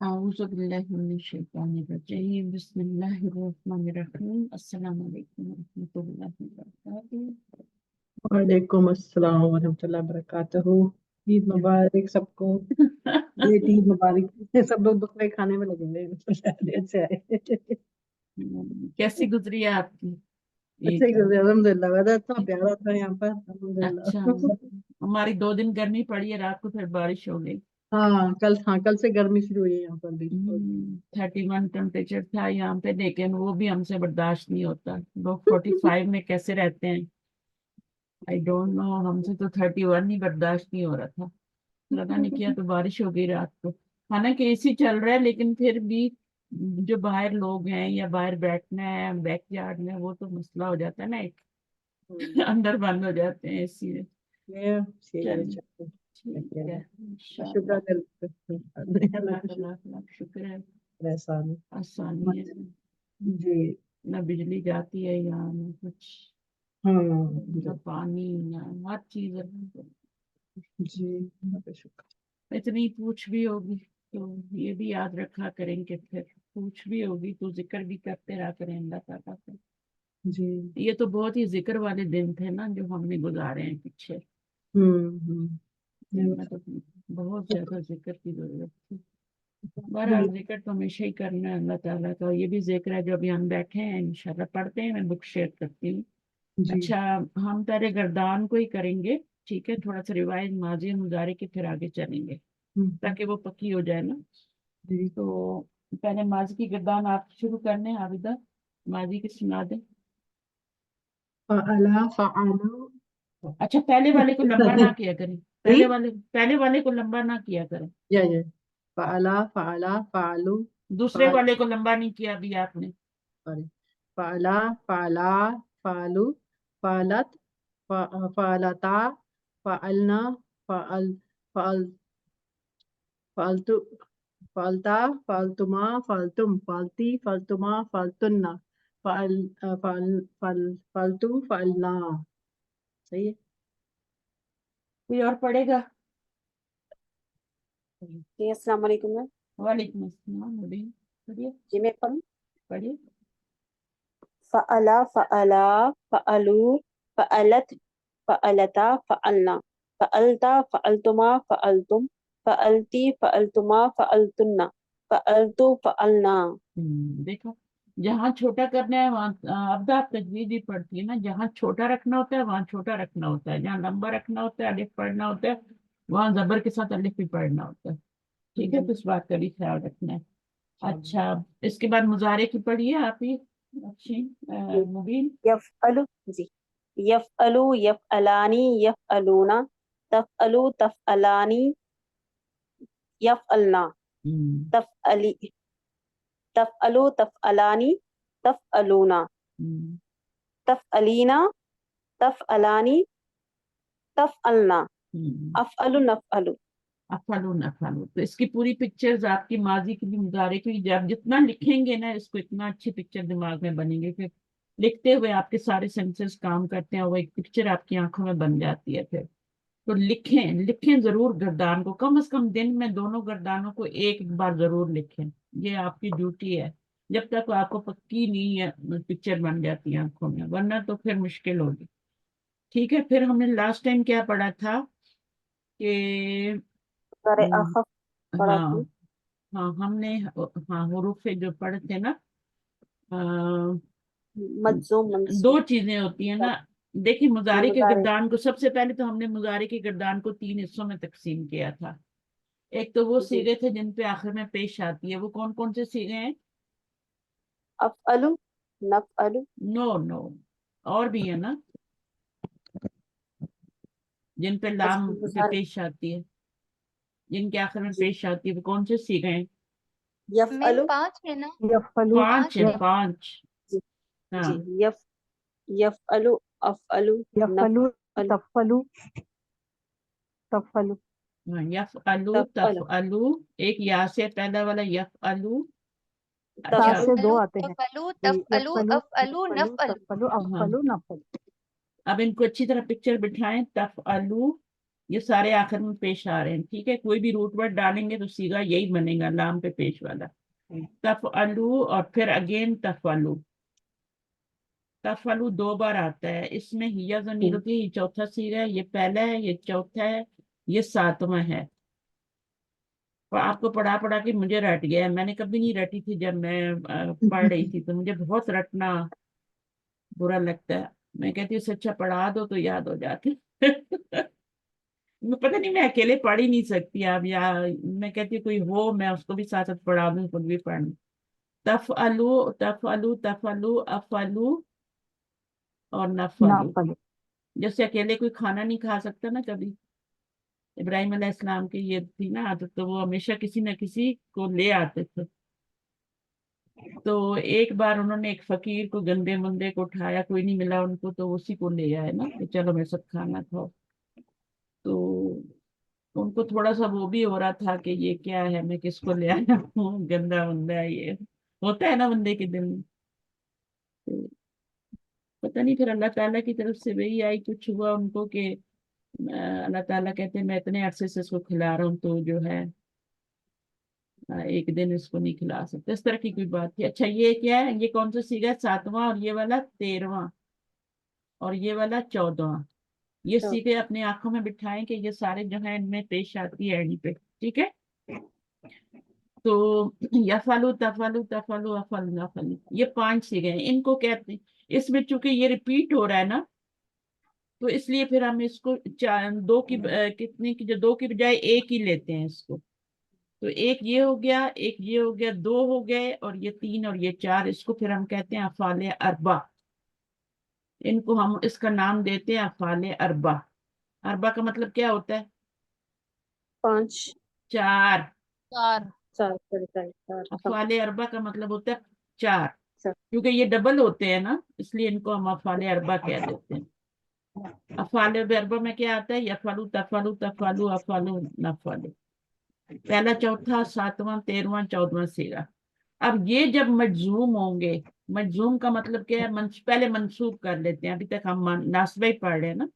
أعوذ بالله من الشيطان الرجيم بسم الله الرحمن الرحيم السلام عليكم ورحمة الله وبركاته. वालेकुम अस्सलाम वरहमतुल्लाहि वबरकातुहू। ईद मुबारक सबको। लेट ईद मुबारक। सब लोग बकरे खाने में लगे हुए हैं। लेट से आए। कैसी गुजरी है आपकी अच्छा ही ईद? गुजरे अल्हम्दुलिल्लाह। वेदर इतना प्यारा था यहाँ पर अच्छा, अल्हम्दुलिल्लाह। हमारी 2 दिन गर्मी पड़ी है, रात को फिर बारिश हो गई। हाँ कल से गर्मी शुरू हुई है यहाँ पर भी। 31 टेम्परेचर था यहाँ पे, लेकिन वो भी हमसे बर्दाश्त नहीं होता। लोग 45 में कैसे रहते हैं, आई डोंट नो। हमसे तो 31 ही बर्दाश्त नहीं हो रहा था। लगा नहीं किया तो बारिश हो गई रात को। हालांकि एसी चल रहा है, लेकिन फिर भी जो बाहर लोग हैं या बाहर बैठना है बैकयार्ड में, वो तो मसला हो जाता है ना एक। अंदर बंद हो जाते हैं एसी में। ये सही है। चलिए, चलो ठीक है, शुक्र इंशाल्लाह। अल्लाह अल्लाह का का लाख लाख शुक्र है। एहसान है। आसानी है। जी ना बिजली जाती है यहाँ, ना कुछ, ना हाँ पानी, ना हर चीज है। जी अल्लाह का शुक्र। इतनी पूछ भी होगी तो ये भी याद रखा करेंगे, फिर पूछ भी होगी तो जिक्र भी करते रहा करें अल्लाह ताला का। जी ये तो बहुत ही जिक्र वाले दिन थे ना जो हमने गुजारे हैं पीछे। इनमें तो बहुत ज्यादा जिक्र की जरूरत थी। बहरहाल बिल्कुल जिक्र तो हमेशा ही करना है अल्लाह ताला का। ये भी जिक्र है जो अभी हम बैठे हैं, इंशाल्लाह पढ़ते हैं। मैं बुक शेयर करती हूँ। जी। अच्छा, हम पहले गर्दान को ही करेंगे, ठीक है? थोड़ा सा रिवाइज माजी मुजारे के, फिर आगे चलेंगे हम्म, ताकि वो पक्की हो जाए ना। जी तो पहले माजी की गर्दान आप शुरू करने हैं आबिदा, माजी की सुना दें। फ़अला फ़अलू अच्छा, पहले वाले को लंबा ना किया करें, जी पहले वाले को लंबा ना किया करें। ये फ़अला फ़अला फ़अलू दूसरे फ़अल वाले को लंबा नहीं किया अभी आपने। सॉरी फ़अला फ़अला फ़अलू फ़अलत फ़अलता फ़अलना फ़अल फ़अल फ़अलतु फ़अलता फ़अलतुमा फ़अलतुम फ़अलती फ़अलतुमा फ़अलतुन्ना फ़अल फ़अल फ़अल फ़अलतु फ़अलना। सही है। कोई और पढ़ेगा? जी अस्सलाम वालेकुम मैम। वालेकुम अस्सलाम मुबीन। पढ़िए, जी मैं पढ़ूं। पढ़िए। फ़अला फ़अला फ़अलू फ़अलत फ़अलता फ़अलना फ़अलता फ़अलतुमा फ़अलतुम फ़अलती फ़अलतुमा फ़अलतुन्ना फ़अलतु फ़अलना। देखो, जहाँ छोटा करना है वहाँ अब आप तजवीज भी पढ़ती है ना। जहाँ छोटा रखना होता है वहाँ छोटा रखना होता है, जहाँ लंबा रखना होता है अलिफ पढ़ना होता है, वहाँ जबर के साथ अलिफ भी पढ़ना होता है। ठीक है, तो इस बात का भी ख्याल रखना है। अच्छा, इसके बाद मुजारे की पढ़िए आप ही, अच्छी मुबीन। यफ़अलु जी यफ़अलु यफ़अलानी यफ़अलूना तफ़अलु तफ़अलानी यफ़अलना हम्म, तफ़अली तफ़अलु तफ़अलानी तफ़अलूना हम्म, तफ़अलीना तफ़अलानी तफ़अलना हम्म। अफ़अलु नफ़अलु। अफालू नफालू, तो इसकी पूरी पिक्चर्स आपकी माजी की भी मुजारे की, जब जितना लिखेंगे ना इसको, इतना अच्छी पिक्चर दिमाग में बनेगी। फिर लिखते हुए आपके सारे सेंसेस काम करते हैं, वो एक पिक्चर आपकी आंखों में बन जाती है फिर। तो लिखें लिखें जरूर गर्दान को, कम से कम दिन में दोनों गर्दानों को एक बार जरूर लिखें। ये आपकी ड्यूटी है, जब तक आपको पक्की नहीं है पिक्चर बन जाती है आंखों में, वरना तो फिर मुश्किल होगी। ठीक है, फिर हमने लास्ट टाइम क्या पढ़ा था कि सरे हम्म, अखफ पढ़ा हाँ, थी। हाँ हमने, हाँ हुरूफ जो पढ़े थे ना, अ, मज्जूम दो मंसूब चीजें होती है ना। देखिए, मुजारे के मुजारे गिरदान को सबसे पहले तो हमने मुजारे के गिरदान को 3 हिस्सों में तकसीम किया था। एक तो वो जी सीगे थे जिन पे आखिर में पेश आती है, वो कौन कौन से सीगे हैं? अफ़अलु नफ़अलु नो नो, और भी है ना जिन पे बस लाम पे मुजारे पेश आती है, जिनके आखिर में जी पेश आती है, वो कौन से सीगे हैं? मैम यफ़अलु 5 है ना? यफ़अलू 5 है, 5। जी जी हाँ, यफ़अलु अफ़अलु यफ़अलू नफ़अलु तफ़अलू तफ़अलू हाँ, यफ़अलु तफ़अलु तफ़अलु, एक या से पहला वाला यफ़अलु। ता अच्छा, तफ़अलु से दो तफ़अलु आते हैं। तफ़अलु जी तफ़अलु यफ़अलू अफ़अलु यफ़अलू नफ़अलु। तफ़अलू हाँ, अफ़अलू नफ़अलू। अब इनको अच्छी तरह पिक्चर बिठाएं। तफ़अलु ये सारे आखिर में पेश आ रहे हैं, ठीक है। कोई भी रूट वर्ड डालेंगे तो सीधा यही बनेगा, लाम पे पेश वाला। तफअलु और फिर अगेन तफअलु। तफअलु 2 बार आता है, इसमें हिया ज़मीर होती है। ये चौथा सीगा है, ये पहला है, ये चौथा है, ये 7वां है। और आपको पढ़ा पढ़ा के मुझे रट गया है। मैंने कभी नहीं रटी थी, जब मैं पढ़ रही थी तो मुझे बहुत रटना बुरा लगता है। मैं कहती हूँ इससे अच्छा पढ़ा दो तो याद हो जाती। मैं पता नहीं, मैं अकेले पढ़ ही नहीं सकती अब, या मैं कहती हूँ कोई हो मैं उसको भी साथ साथ पढ़ा दूँ, खुद भी पढ़ लूं। तफअलु तफअलु तफअलु अफअलु और नफअलु। नाफल जैसे अकेले कोई खाना नहीं खा सकता ना, कभी इब्राहिम अलैहिस्सलाम की ये थी ना आदत, तो वो हमेशा किसी न किसी को ले आते थे। तो एक बार उन्होंने एक फकीर को, गंदे मुंदे को उठाया, कोई नहीं मिला उनको, तो उसी को ले आए ना कि चलो मेरे साथ खाना खाओ। तो उनको थोड़ा सा वो भी हो रहा था कि ये क्या है, मैं किसको ले आया हूँ, गंदा बंदा है ये, होता है ना बंदे के दिल में। तो पता नहीं, फिर अल्लाह ताला की तरफ से वही आई, कुछ हुआ उनको कि अल्लाह ताला कहते हैं मैं इतने अरसे से इसको खिला रहा हूँ, तो जो है एक दिन इसको नहीं खिला सकते, इस तरह की कोई बात थी। अच्छा ये क्या है, ये कौन सा सीगा है? 7वां, और ये वाला 13वां, और ये वाला 14वां। ये सीखे अपने आंखों में बिठाएं कि ये सारे जो है इनमें पेश आती है एडी पे, ठीक है। तो यफलु तफलु तफलु अफल नफल, ये 5 सीखे हैं, इनको कहते हैं। इसमें चूंकि ये रिपीट हो रहा है ना, तो इसलिए फिर हम इसको दो की कितने की, जो 2 की बजाय एक ही लेते हैं इसको। तो एक ये हो गया, एक ये हो गया, 2 हो गए, और ये 3 और ये 4, इसको फिर हम कहते हैं अफाले अरबा। इनको हम इसका नाम देते हैं अफाले अरबा। अरबा का मतलब क्या होता है? 5 4। 4 4 4 अफाले अरबा का मतलब होता है 4, चार। क्योंकि ये डबल होते हैं ना, इसलिए इनको हम अफाले अरबा कह देते हैं। अफाले अरबा में क्या आता है? यफलु तफलु तफलु अफलु नफलु। पहला, चौथा, 7वां, 13वां, 14वां सीगा। अब ये जब मजजूम होंगे, मजजूम का मतलब क्या है? पहले मंसूब कर लेते हैं, अभी तक हम नासबे ही पढ़ रहे हैं ना।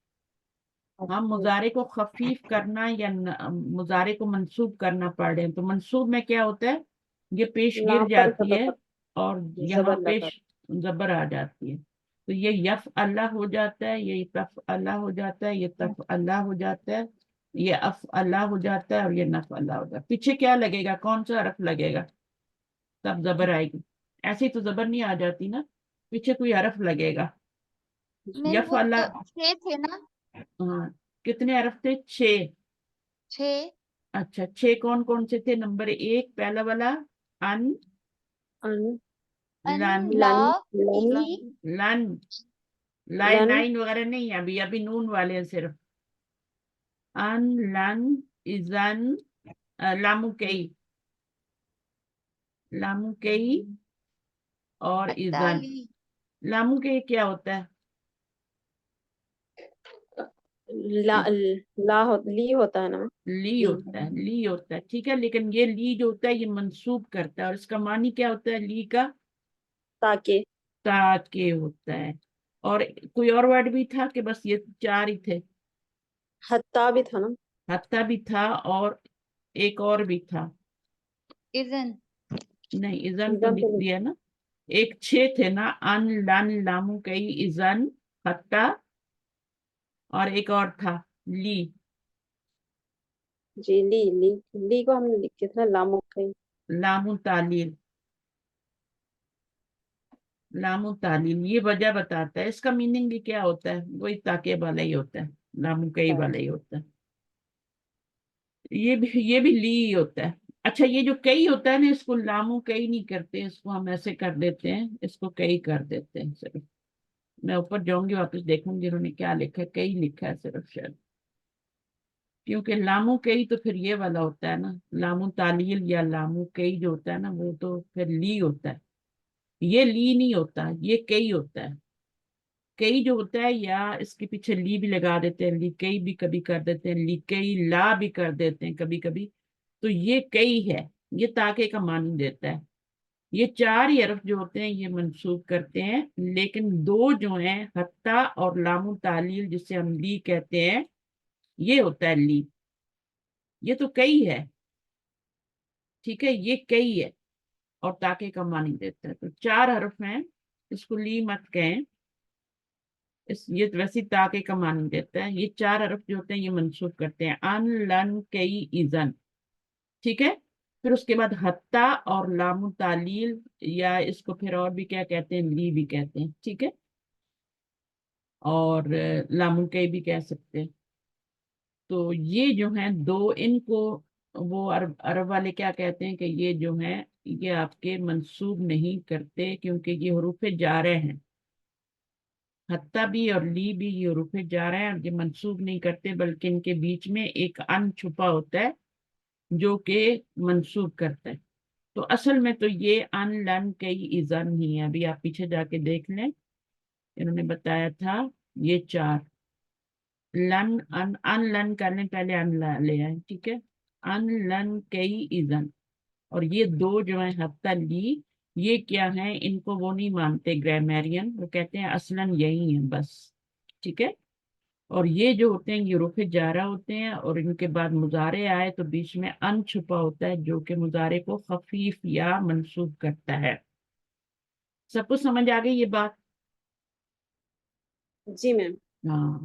हम मुजारे को खफीफ करना या मुजारे को मंसूब करना पढ़ रहे हैं, तो मंसूब में क्या होता है? ये पेश गिर यहाँ पर जाती है और यहाँ जबर लगा। पेश जबर आ जाती है। तो ये यफ अल्लाह हो जाता है, ये तफ अल्लाह हो जाता है, ये तफ अल्लाह हो जाता है, ये अफ अल्लाह हो जाता है, और ये नफ अल्लाह हो जाता है। पीछे क्या लगेगा? कौन सा हरफ लगेगा तब जबर आएगी? ऐसे ही तो जबर नहीं आ जाती ना, पीछे कोई हरफ लगेगा। नहीं, यफ वो अल्लाह। तो 6 थे ना। हाँ, कितने हरफ थे? 6। 6 अच्छा, 6 कौन कौन से थे? नंबर 1 पहला वाला अन, अन अन लन, ला लन ली लन, लाइन लन लाइन वगैरह नहीं, अभी अभी नून वाले हैं सिर्फ। अन, लन, इजन, लामू कई, लामू कई और इजन। ताली लामू कई क्या होता है? ली होता है ना। ली होता है, ली होता है, ठीक है। लेकिन ये ली जो होता है ये मंसूब करता है, और इसका मानी क्या होता है ली का? ताकि ताके होता है। और कोई और वर्ड भी था कि बस ये 4 ही थे? हत्ता भी था ना। हत्ता भी था, और एक और भी था। इजन नहीं, इजन तो इज़न लिख तो दिया ना। एक 6 थे ना, अन, लन, लामू कई, इजन, हत्ता, और एक और था ली। जी ली को हमने लिखे थे ना लामुक्कई। लामू तालील, लामू तालील, ये वजह बताता है। इसका मीनिंग भी क्या होता है? वही ताके वाला ही होता है, लामू कई वाला ही होता है। ये भी ली ही होता है। अच्छा, ये जो कई होता है ना, इसको लामू कई नहीं करते, इसको हम ऐसे कर देते हैं, इसको कई कर देते हैं सिर्फ। मैं ऊपर जाऊंगी वापस देखूंगी इन्होंने क्या लिखा है, कई लिखा है सिर्फ शायद, क्योंकि लामू कई तो फिर ये वाला होता है ना, लामू तालील या लामू कई जो होता है ना, वो तो फिर ली होता है। ये ली नहीं होता, ये कई होता है। कई जो होता है, या इसके पीछे ली भी लगा देते हैं, ली कई भी कभी कर देते हैं, ली कई ला भी कर देते हैं कभी कभी। तो ये कई है, ये ताके का मानी देता है। ये 4 ही हरफ जो होते हैं ये मंसूब करते हैं, लेकिन 2 जो हैं हत्ता और लामु तालील जिसे हम ली कहते हैं, یہ ہوتا ہے لی. یہ تو کئی ہے, ٹھیک ہے, یہ کئی ہے اور تاکہ کا معنی دیتا ہے. تو 4 حرف ہیں, اس کو لی مت کہیں, یہ ویسی تاکہ کا معنی دیتا ہے. یہ 4 حرف جو ہوتے ہیں یہ منسوب کرتے ہیں ان, لن, کئی, ایزن, ٹھیک ہے. پھر اس کے بعد حتی اور لام التعلیل, یا اس کو پھر اور بھی کیا کہتے ہیں, لی بھی کہتے ہیں, ٹھیک ہے, اور لام الکئی بھی کہہ سکتے ہیں. تو یہ جو ہیں دو, ان کو وہ عرب والے کیا کہتے ہیں کہ یہ جو ہیں یہ آپ کے منسوب نہیں کرتے, کیونکہ یہ حروف جارے ہیں. حتی بھی اور لی بھی یہ حروف جارے ہیں, اور یہ منسوب نہیں کرتے, بلکہ ان کے بیچ میں ایک ان چھپا ہوتا ہے جو کہ منسوب کرتا ہے. تو اصل میں تو یہ ان, لن, کئی, ایزن ہی ہے. ابھی آپ پیچھے جا کے دیکھ لیں, انہوں نے بتایا تھا یہ 4. لن, ان لن کرنے پہلے ان لے آئے, ٹھیک ہے, ان, لن, کئی, ایزن. اور یہ 2 جو ہیں حتی, لی, یہ کیا ہیں, ان کو وہ نہیں مانتے گرامیرین, وہ کہتے ہیں اصلاً یہی ہیں بس, ٹھیک ہے. اور یہ جو ہوتے ہیں یہ حروف جارہ ہوتے ہیں, اور ان کے بعد مضارع آئے تو بیچ میں ان چھپا ہوتا ہے جو کہ مضارع کو خفیف یا منسوب کرتا ہے. سب کو سمجھ آ گئی یہ بات؟ جی میم. ہاں,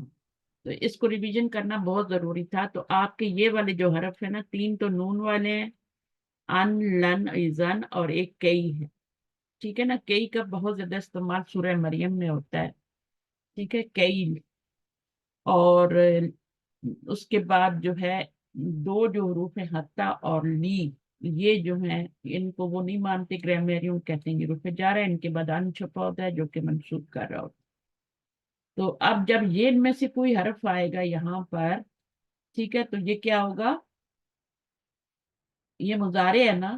تو اس کو ریویژن کرنا بہت ضروری تھا. تو آپ کے یہ والے جو حرف ہیں نا, 3 تو نون والے ہیں, ان, لن, ایزن, اور ایک کئی ہے, ٹھیک ہے نا. کئی کا بہت زیادہ استعمال سورہ مریم میں ہوتا ہے, ٹھیک ہے, کئی. اور اس کے بعد جو ہے 2 جو حروف ہیں حتی اور لی, یہ جو ہیں ان کو وہ نہیں مانتے گرامیرین, کہتے ہیں یہ حروف جارہ ہے, ان کے بعد ان چھپا ہوتا ہے جو کہ منسوب کر رہا ہوتا ہے. تو اب جب یہ ان میں سے کوئی حرف آئے گا یہاں پر, ٹھیک ہے, تو یہ کیا ہوگا, یہ مضارع ہے نا,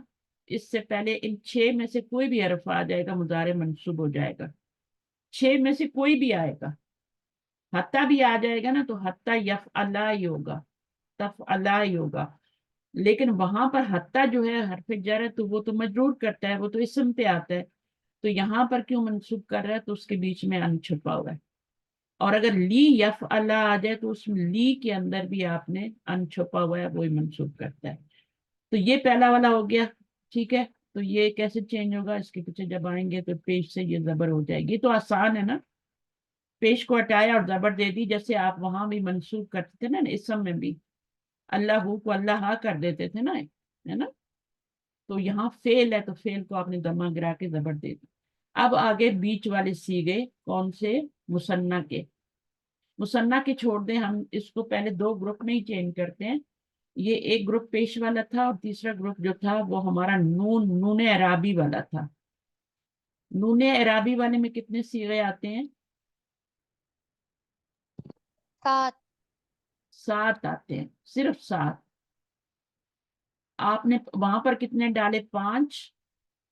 اس سے پہلے ان 6 میں سے کوئی بھی حرف آ جائے گا, مضارع منسوب ہو جائے گا. 6 میں سے کوئی بھی آئے گا. حتی بھی آ جائے گا نا تو حتی یفعلا ہی ہوگا, تفعلا ہی ہوگا. لیکن وہاں پر حتی جو ہے حرف جر ہے تو وہ تو مجرور کرتا ہے, وہ تو اسم پہ آتا ہے. تو یہاں پر کیوں منسوب کر رہا ہے, تو اس کے بیچ میں ان چھپا ہوا ہے. اور اگر لی یفعلا آ جائے تو اس لی کے اندر بھی آپ نے ان چھپا ہوا ہے, وہی منسوب کرتا ہے. تو یہ پہلا والا ہو گیا, ٹھیک ہے. تو یہ کیسے چینج ہوگا, اس کے پیچھے جب آئیں گے تو پیش سے یہ زبر ہو جائے گی. تو آسان ہے نا, پیش کو ہٹایا اور زبر دے دی, جیسے آپ وہاں بھی منسوب کرتے تھے نا اسم میں بھی, اللہ کو اللہ کر دیتے تھے نا, ہے نا. تو یہاں فعل ہے تو فعل کو آپ نے دمہ گرا کے زبر دے دی. اب آگے بیچ والے سیغے کون سے, مثنیٰ کے. مثنیٰ کے چھوڑ دیں, ہم اس کو پہلے 2 گروپ میں ہی چینج کرتے ہیں. یہ ایک گروپ پیش والا تھا, اور تیسرا گروپ جو تھا وہ ہمارا نون اعرابی والا تھا. نون اعرابی والے میں کتنے صیغے آتے ہیں, 7. 7 آتے ہیں, صرف 7. آپ نے وہاں پر کتنے ڈالے, 5.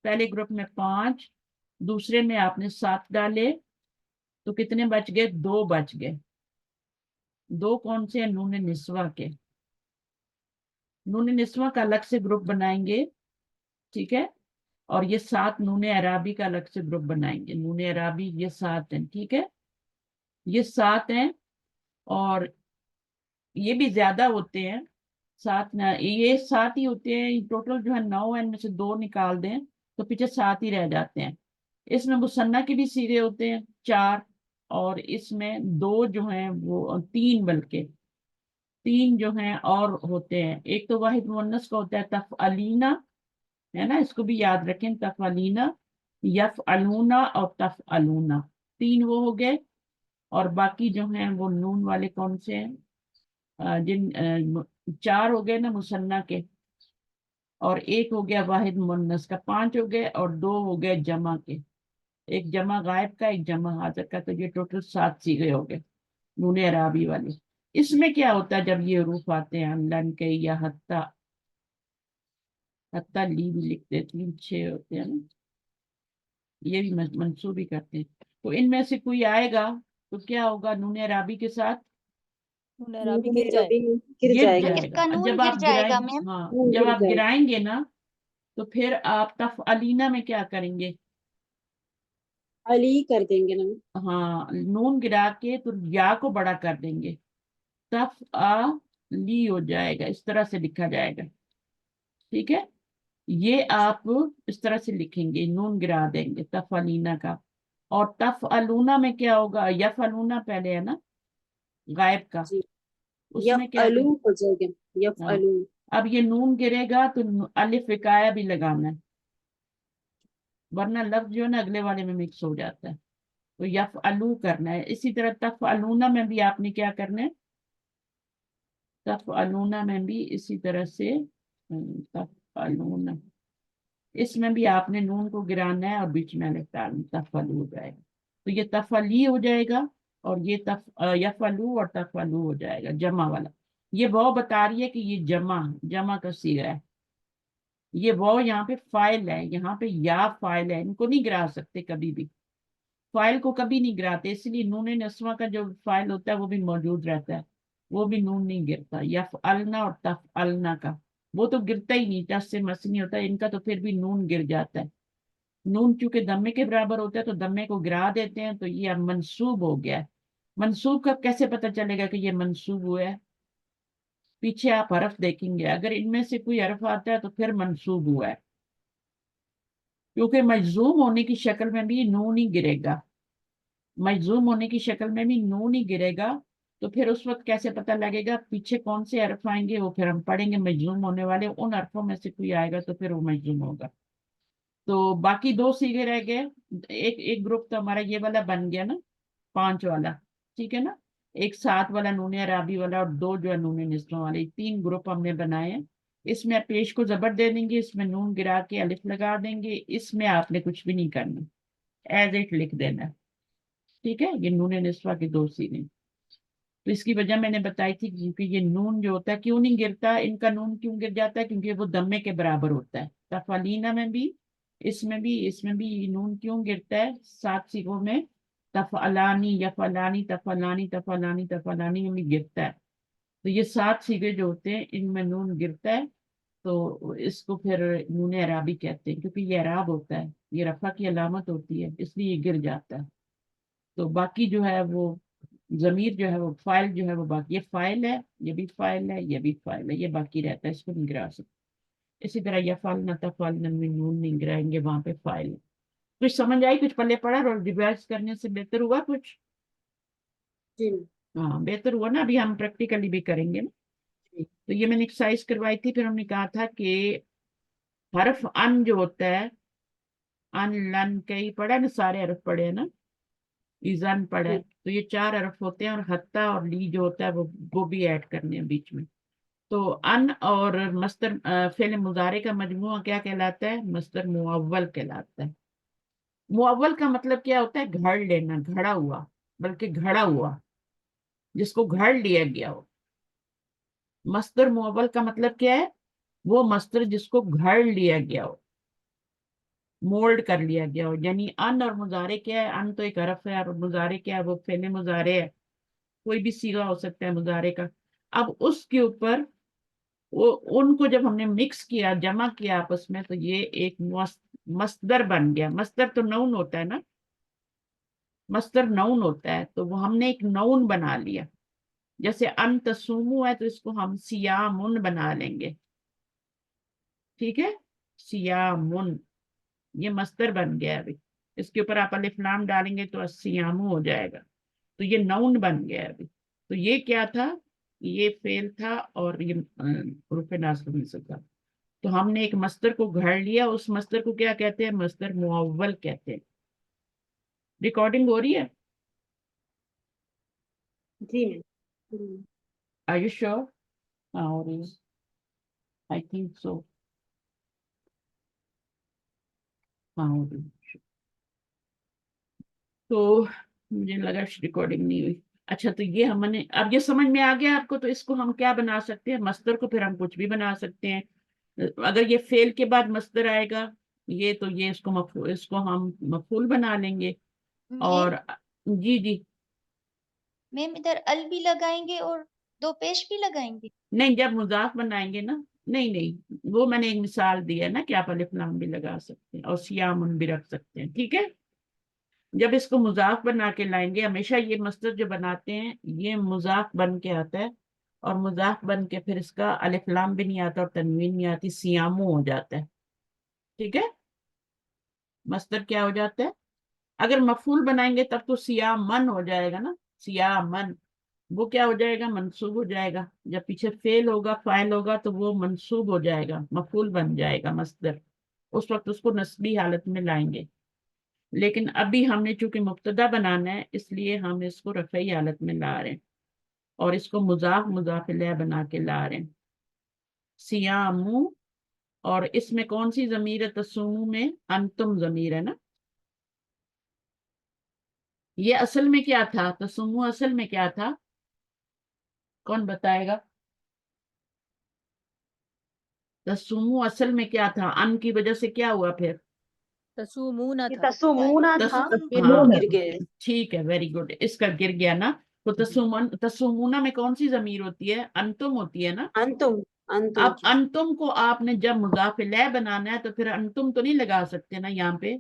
پہلے گروپ میں 5, دوسرے میں آپ نے 7 ڈالے, تو کتنے بچ گئے, 2 بچ گئے. 2 کون سے ہیں, نون نسوہ کے. نون نسوہ کا الگ سے گروپ بنائیں گے, ٹھیک ہے. اور یہ 7 نون اعرابی کا الگ سے گروپ بنائیں گے. نون اعرابی یہ 7 ہیں, ٹھیک ہے, یہ 7 ہیں. اور یہ بھی زیادہ ہوتے ہیں, 7 یہ 7 ہی ہوتے ہیں. ٹوٹل جو ہے 9 ہیں, ان میں سے 2 نکال دیں تو پیچھے 7 ہی رہ جاتے ہیں. اس میں مثنیٰ کے بھی صیغے ہوتے ہیں 4, اور اس میں 2 جو ہیں وہ 3, بلکہ 3 جو ہیں اور ہوتے ہیں. ایک تو واحد مؤنث کا ہوتا ہے تفعلینا, ہے نا, اس کو بھی یاد رکھیں, تفعلینا, یفعلونا اور تفعلونا, 3 وہ ہو گئے. اور باقی جو ہیں وہ نون والے کون سے ہیں, 4 ہو گئے نا مثنیٰ کے, اور ایک ہو گیا واحد مؤنث کا, 5 ہو گئے, اور 2 ہو گئے جمع کے, ایک جمع غائب کا, ایک جمع حاضر کا. تو یہ ٹوٹل 7 صیغے ہو گئے نون اعرابی والے. اس میں کیا ہوتا ہے جب یہ حروف آتے ہیں, لن, کئی یا حتی, حتی لی بھی لکھتے, 3 6 ہوتے ہیں نا, یہ بھی منسوب ہی کرتے ہیں. تو ان میں سے کوئی آئے گا تو کیا ہوگا, نون اعرابی کے ساتھ گر گر جائے گا. جائے اس گا. کا نون جب گر آپ جائے گرائیں, گا میم. ہاں, نون جب گر آپ جائے گا. گرائیں گے نا تو پھر آپ تفعلینا میں کیا کریں گے, علی کر دیں گے نا. ہاں, نون گرا کے تو یا کو بڑا کر دیں گے. तफ़अली हो जाएगा, इस तरह से लिखा जाएगा, ठीक है। ये आप इस तरह से लिखेंगे, नून गिरा देंगे तफ़अलीना का। और तफ़अलूना में क्या होगा, यफ़अलूना पहले है ना गायब का, जी उसमें क्या यफ़अलू होगा? हो जाएगा, हाँ, यफ़अलू। अब ये नून गिरेगा तो अलिफ विकाया भी लगाना है, वरना लफ्ज जो है ना अगले वाले में मिक्स हो जाता है। तो यफ़अलू करना है। इसी तरह तफ़अलूना में भी आपने क्या करना है, तफ़अलूना में भी इसी तरह से तफ़अलूना, इसमें भी आपने नून को गिराना है और बीच में अलिफ डालना, तफ़अलू हो जाएगा। तो ये तफ़अली हो जाएगा, और ये यफ़अलू और तफ़अलू हो जाएगा जमा वाला। ये वाव बता रही है कि ये जमा का सीगा है। ये वाव यहाँ पे फाइल है, यहाँ पे या फाइल है, इनको नहीं गिरा सकते कभी भी, फाइल को कभी नहीं गिराते, इसलिए नून नस्वा का जो फाइल होता है वो भी मौजूद रहता है, वो भी नून नहीं गिरता। यफ़अलना और तफ़अलना का वो तो गिरता ही नहीं, टस से मस नहीं होता इनका, तो फिर भी नून गिर जाता है। नून चूंकि दम्मे के बराबर होता है तो दम्मे को गिरा देते हैं, तो ये अब मंसूब हो गया है। मंसूब का कैसे पता चलेगा कि ये मंसूब हुआ है? पीछे आप हरफ देखेंगे, अगर इनमें से कोई हरफ आता है तो फिर मंसूब हुआ है, क्योंकि मजजूम होने की शक्ल में भी नून ही गिरेगा, मजजूम होने की शक्ल में भी नून ही गिरेगा। तो फिर उस वक्त कैसे पता लगेगा पीछे कौन से हरफ आएंगे, वो फिर हम पढ़ेंगे, मजजूम होने वाले उन हरफों में से कोई आएगा तो फिर वो मजजूम होगा। तो बाकी दो सीगे रह गए। एक एक ग्रुप तो हमारा ये वाला बन गया ना, 5 वाला, ठीक है ना। एक 7 वाला नून अराबी वाला, और 2 जो है नून निस्बों वाले, 3 ग्रुप हमने बनाए हैं। इसमें पेश को जबर दे देंगे, इसमें नून गिरा के अलिफ लगा देंगे, इसमें आपने कुछ भी नहीं करना, एज इट लिख देना है, ठीक है। ये नून निस्वा के 2 सीने। तो इसकी वजह मैंने बताई थी, क्योंकि ये नून जो होता है क्यों नहीं गिरता, इनका नून क्यों गिर जाता है, क्योंकि वो दम्मे के बराबर होता है। तफ़अलीना में भी, इसमें भी नून क्यों गिरता है 7 सीगों में, तफ़अलानी, यफ़अलानी, तफ़अलानी, तफ़अलानी, तफ़अलानी में भी गिरता है। तो ये 7 सीगे जो होते हैं इनमें नून गिरता है, तो इसको फिर नून अराबी कहते हैं, क्योंकि ये अराब होता है, ये रफा की अलामत होती है, इसलिए ये गिर जाता है। तो बाकी जो है वो जमीर जो है वो फाइल जो है वो बाकी, ये फाइल है, ये भी फाइल है, ये भी फाइल है, ये बाकी रहता है, इसको नहीं गिरा सकते। इसी तरह यफाल न तफाल में नून नहीं गिराएंगे, वहां पे फाइल है। कुछ समझ आई, कुछ पल्ले पड़ा और रिवाइज करने से बेहतर हुआ कुछ? जी हाँ बेहतर हुआ ना, अभी हम प्रैक्टिकली भी करेंगे ना। जी तो ये मैंने एक्सरसाइज करवाई थी, फिर हमने कहा था कि हर्फ अन जो होता है, अन लन कई पढ़ा ना, सारे हरफ पढ़े हैं ना, ईजान पढ़ा है, जी तो ये 4 हरफ होते हैं, और हत्ता और ली जो होता है वो भी ऐड करने हैं बीच में। तो अन और मस्तर फेल मुजारे का मजमूआ क्या कहलाता है? मस्तर मुअव्वल कहलाता है। मुअव्वल का मतलब क्या होता है? घड़ लेना, घड़ा हुआ, बल्कि घड़ा हुआ, जिसको घड़ लिया गया हो। मस्तर मुअव्वल का मतलब क्या है? वो मस्तर जिसको घड़ लिया गया हो, मोल्ड कर लिया गया हो। यानी अन और मुजारे क्या है? अन तो एक हरफ है, और मुजारे क्या है? वो फेल मुजारे है, कोई भी सीगा हो सकता है मुजारे का। अब उसके ऊपर वो उनको जब हमने मिक्स किया, जमा किया आपस में, तो ये एक मस्दर बन गया। मस्दर तो नाउन होता है ना, मस्दर नाउन होता है, तो वो हमने एक नाउन बना लिया। जैसे अन तसूमु है, तो इसको हम सियामुन बना लेंगे, ठीक है, सियामुन, ये मस्दर बन गया। अभी इसके ऊपर आप अलिफ लाम डालेंगे तो सियामु हो जाएगा, तो ये नाउन बन गया अभी। तो ये क्या था? ये फेल था, और ये रुफे नासिब में से था। तो हमने एक मस्दर को घड़ लिया, उस मस्दर को क्या कहते हैं? मस्दर मुअव्वल कहते हैं। रिकॉर्डिंग हो रही है? जी मैम। Are you sure? हाँ हो रही है, आई थिंक सो, हाँ हो रही है। तो मुझे लगा रिकॉर्डिंग नहीं हुई। अच्छा, तो ये हमने, अब ये समझ में आ गया आपको, तो इसको हम क्या बना सकते हैं? मस्दर को फिर हम कुछ भी बना सकते हैं। अगर ये फेल के बाद मस्दर आएगा, ये तो ये इसको हम मफूल बना लेंगे। ये और जी जी, मैम इधर अल भी लगाएंगे और 2 पेश भी लगाएंगे। नहीं जब मुजाफ बनाएंगे ना, नहीं नहीं, वो मैंने एक मिसाल दिया ना कि आप अलिफ लाम भी लगा सकते हैं और सियामुन भी रख सकते हैं, ठीक है। जब इसको मुजाफ बना के लाएंगे, हमेशा ये मस्दर जो बनाते हैं ये मुजाफ बन के आता है, और मुजाफ बन के फिर इसका अलिफ लाम भी नहीं आता और तनवीन नहीं आती, सियामू हो जाता है। ठीक है, मस्दर क्या हो जाता है? अगर मफूल बनाएंगे तब तो सियामन हो जाएगा ना, सियामन, वो क्या हो जाएगा? मंसूब हो जाएगा। जब पीछे फेल होगा, फाइल होगा, तो वो मंसूब हो जाएगा, मफूल बन जाएगा मस्दर। उस वक्त उसको नस्बी हालत में लाएंगे। लेकिन अभी हमने चूंकि मुब्तदा बनाना है, इसलिए हम इसको रफ़ई हालत में ला रहे हैं और इसको मुजाफ मुजाफ इलैह बना के ला रहे हैं, सियामू। और इसमें कौन सी जमीर है? तसुमू में अंतुम जमीर है ना। ये असल में क्या था? तसुमू असल में क्या था? कौन बताएगा? तसुमू असल में क्या था? अन की वजह से क्या हुआ फिर? तसुमूना ये था। तसुमूना तस था, ये हाँ, नून गिर गए। ठीक है, वेरी गुड, इसका गिर गया ना। तो तसुमूना में कौन सी जमीर होती है? अंतुम होती है ना। अंतुम, अंतुम अब की अंतुम को आपने जब मुजाफ इलैह बनाना है तो फिर अंतुम तो नहीं लगा सकते ना यहाँ पे।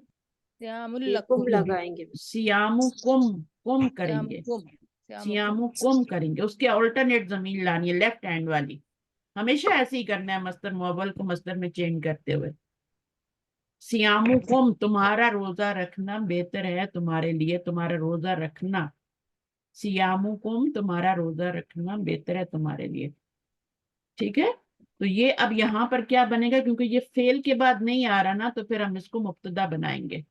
सियामुल ये लकुम, कुम लगाएंगे। सियामु कुम, कुम करेंगे, सियामुकुम, सियामुकुम। सियामु कुम करेंगे। उसके अल्टरनेट जमीन लानी है, लेफ्ट हैंड वाली। हमेशा ऐसे ही करना है, मस्तर मुअव्वल को मस्तर में चेंज करते हुए। सियामु कुम, तुम्हारा रोजा रखना बेहतर है तुम्हारे लिए, तुम्हारा रोजा रखना। सियामु कुम, तुम्हारा रोजा रखना बेहतर है तुम्हारे लिए। ठीक है, तो ये अब यहाँ पर क्या बनेगा? क्योंकि ये फेल के बाद नहीं आ रहा ना, तो फिर हम इसको मुब्तदा बनाएंगे।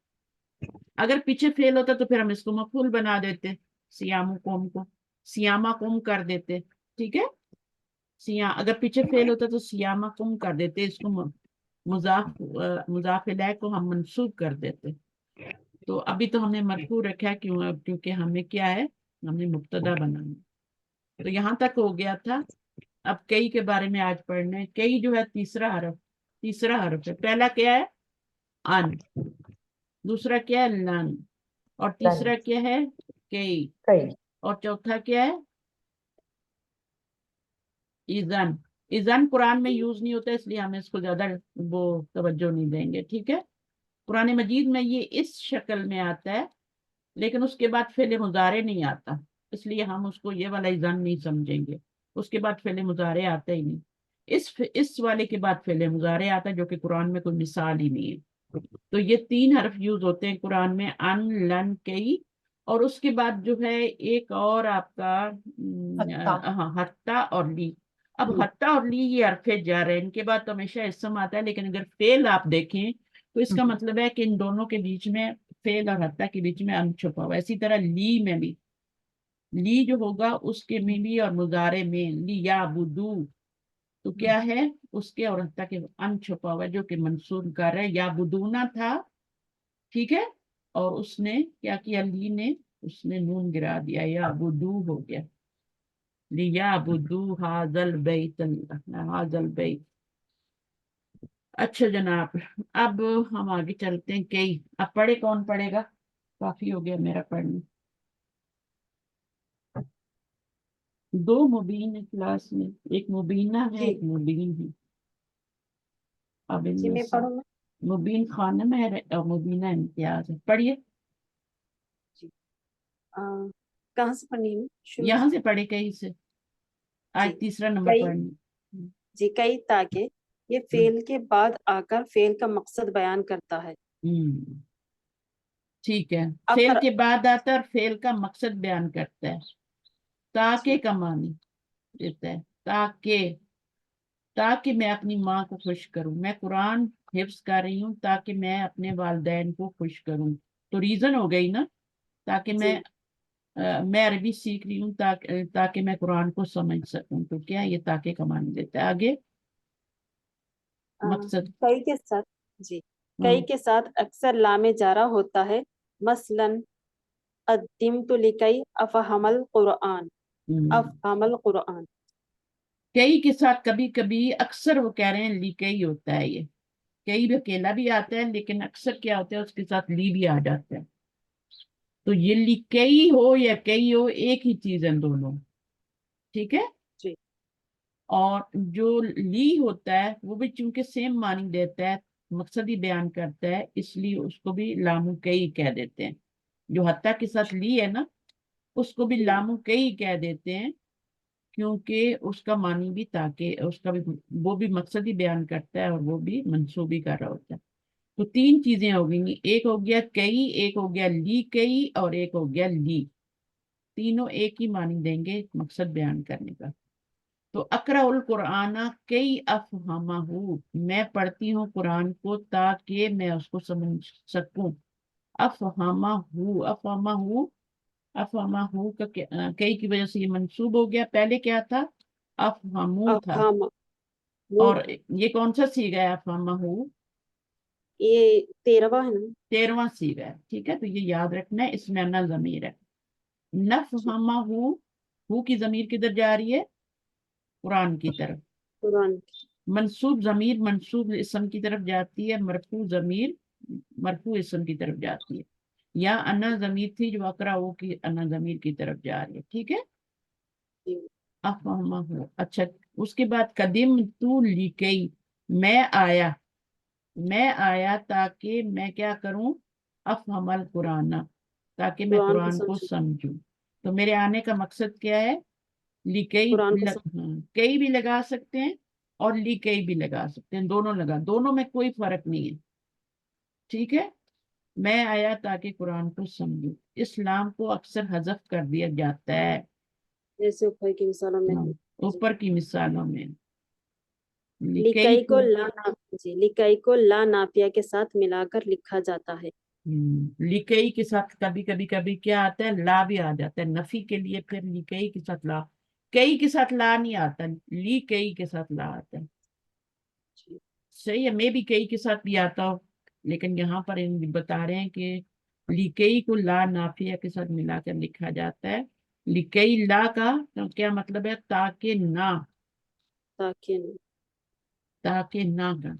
अगर पीछे फेल होता तो फिर हम इसको मफूल बना देते, सियामु कुम को सियामा कुम कर देते। ठीक है, अगर पीछे फेल होता तो सियामा कुम कर देते, इसको मुजाफ इलैह को हम मंसूब कर देते। तो अभी तो हमने मरफू रखा है, क्योंकि हमें क्या है, हमने मुब्तदा बनाना। तो यहाँ तक हो गया था। अब कई के बारे में आज पढ़ना है। कई जो है तीसरा हरफ है। पहला क्या है? अन। दूसरा क्या है? लन। और तीसरा क्या है? कई। और चौथा क्या है? इजन। इजन कुरान में यूज नहीं होता, इसलिए हम इसको ज्यादा वो तवज्जो नहीं देंगे। ठीक है, कुरान मजीद में ये इस शक्ल में आता है, लेकिन उसके बाद फेले मुजारे नहीं आता, इसलिए हम उसको ये वाला इजन नहीं समझेंगे। उसके बाद फेले मुजारे आता ही नहीं। इस वाले के बाद फेले मुजारे आता है, जो कि कुरान में कोई मिसाल ही नहीं है। तो ये 3 हर्फ यूज होते हैं कुरान में, अन, लन, कई। और उसके बाद जो है एक और आपका हाँ, हत्ता और ली। अब हत्ता और ली ये हरफे जा रहे हैं, इनके बाद तो हमेशा इसम आता है, लेकिन अगर फेल आप देखें तो इसका मतलब है कि इन दोनों के बीच में, फेल और हत्ता के बीच में अन छुपा हुआ है। इसी तरह ली में भी, ली जो होगा उसके में भी और मुजारे में, ली या बुदू, तो क्या है? उसके और हत्ता के अन छुपा हुआ है, जो कि मंसूब कर रहा है। या बुदूना था, ठीक है, और उसने क्या किया? ली ने, उसने नून गिरा दिया, या बुदू हो गया, लिया बुदू हाजल बैत, हाजल बैत। अच्छा जनाब, अब हम आगे चलते हैं। कई अब पढ़े, कौन पढ़ेगा? काफी हो गया मेरा पढ़ने। 2 मुबीन है क्लास में, एक मुबीना है, जी एक मुबीन है। अब जी, इनमें मैं से पढ़ूँ मैं? मुबीन खानम है और मुबीना इम्तियाज है। पढ़िए, जी। अ, कहाँ से पढ़नी है मैं? शुरू यहाँ से? से पढ़े, कहीं से। आज जी। तीसरा नंबर कई, पढ़नी। जी, कई ताकि ये फेल के बाद आकर फेल का मकसद बयान करता है। हम्म, ठीक है। अब फेल कर, के बाद आता है और फेल का मकसद बयान करता है। ताकि जी का मानी देता है, ताकि मैं अपनी माँ को खुश करूं। मैं कुरान हिफ्ज कर रही हूँ ताकि मैं अपने वालिदैन को खुश करूं। तो रीजन हो गई ना, ताकि जी। मैं अरबी सीख रही हूँ ताकि मैं कुरान को समझ सकूं। तो क्या ये ताकि का मानी देता है। आगे अ, मकसद। कई के साथ, जी, कई हाँ, के साथ अक्सर लामे जारा होता है। मसलन अद्दिमतु लिकई अफहमल कुरआन, हम्म। अफहमल कुरआन। कई के साथ कभी कभी, अक्सर वो कह रहे हैं ली कई होता है ये। कई भी अकेला भी आता है, लेकिन अक्सर क्या होता है उसके साथ ली भी आ जाता है। तो ये ली कई हो या कई हो, एक ही चीज है दोनों। ठीक है, जी और जो ली होता है वो भी चूंकि सेम मानी देता है, मकसद ही बयान करता है, इसलिए उसको भी लामू कई कह देते हैं। जो हत्ता के साथ ली है ना, उसको भी जी लामू कई कह देते हैं, क्योंकि उसका मानी भी ताकि उसका भी वो भी मकसद ही बयान करता है और वो भी मंसूब ही कर रहा होता है। तो तीन चीजें हो गई, एक हो गया कई, एक हो गया ली कई, और एक हो गया ली। तीनों एक ही मानी देंगे मकसद बयान करने का। तो अक़राउल कुराना कई अफ़हमहू, मैं पढ़ती हूँ कुरान को ताकि मैं उसको समझ सकूं। अफ़हमहू, अफ़हमहू, अफ़हमहू का कई की वजह से ये मंसूब हो गया। पहले क्या था? अफ़हमू था। अफहम वो और ये कौन सा सीगा है अफ़हमहू? ये 13वां है ना। 13वां सीगा है, ठीक है। तो ये याद रखना है, इसमें अन्ना ज़मीर है। नफ़हमहू, हू की ज़मीर किधर जा रही है? कुरान की तरफ। कुरान मंसूब जमीर मंसूब इसम की तरफ जाती है, मरफू जमीर मरफू इसम की तरफ जाती है। या अना जमीर थी जो अकरा वो की अना जमीर की तरफ जा रही है, ठीक है। की। अफहमा हो, अच्छा। उसके बाद कदीम तू लिकई, मैं आया, मैं आया ताकि मैं क्या करूं? अफहमल कुराना, ताकि मैं कुरान को कुरान को समझो। समझूं। तो मेरे आने का मकसद क्या है? लिकई कुरान को हाँ, कई भी लगा सकते हैं और लिकई भी लगा सकते हैं, दोनों लगा, दोनों में कोई फर्क नहीं है, ठीक है। मैं आया ताकि कुरान को समझूं। इस्लाम को अक्सर हजफ कर दिया जाता है, जैसे ऊपर की मिसालों में हाँ, है। जी। ऊपर की मिसालों में। लिकई लिकाई को को ला ना जी लिकाई को ला नाफिया के साथ मिलाकर लिखा जाता है। लिकई के साथ कभी कभी कभी क्या आता है? ला भी आ जाता है नफी के लिए, फिर लिकई के साथ ला। कई के साथ ला नहीं आता, लिकई के साथ ला आता है। जी। सही है, मैं भी कई के साथ भी आता हूँ, लेकिन यहाँ पर बता रहे हैं कि लिकई को ला नाफिया के साथ मिलाकर लिखा जाता है। लिकई ला का तो क्या मतलब है? ताकि ना, ताकि न- ताकि ना का।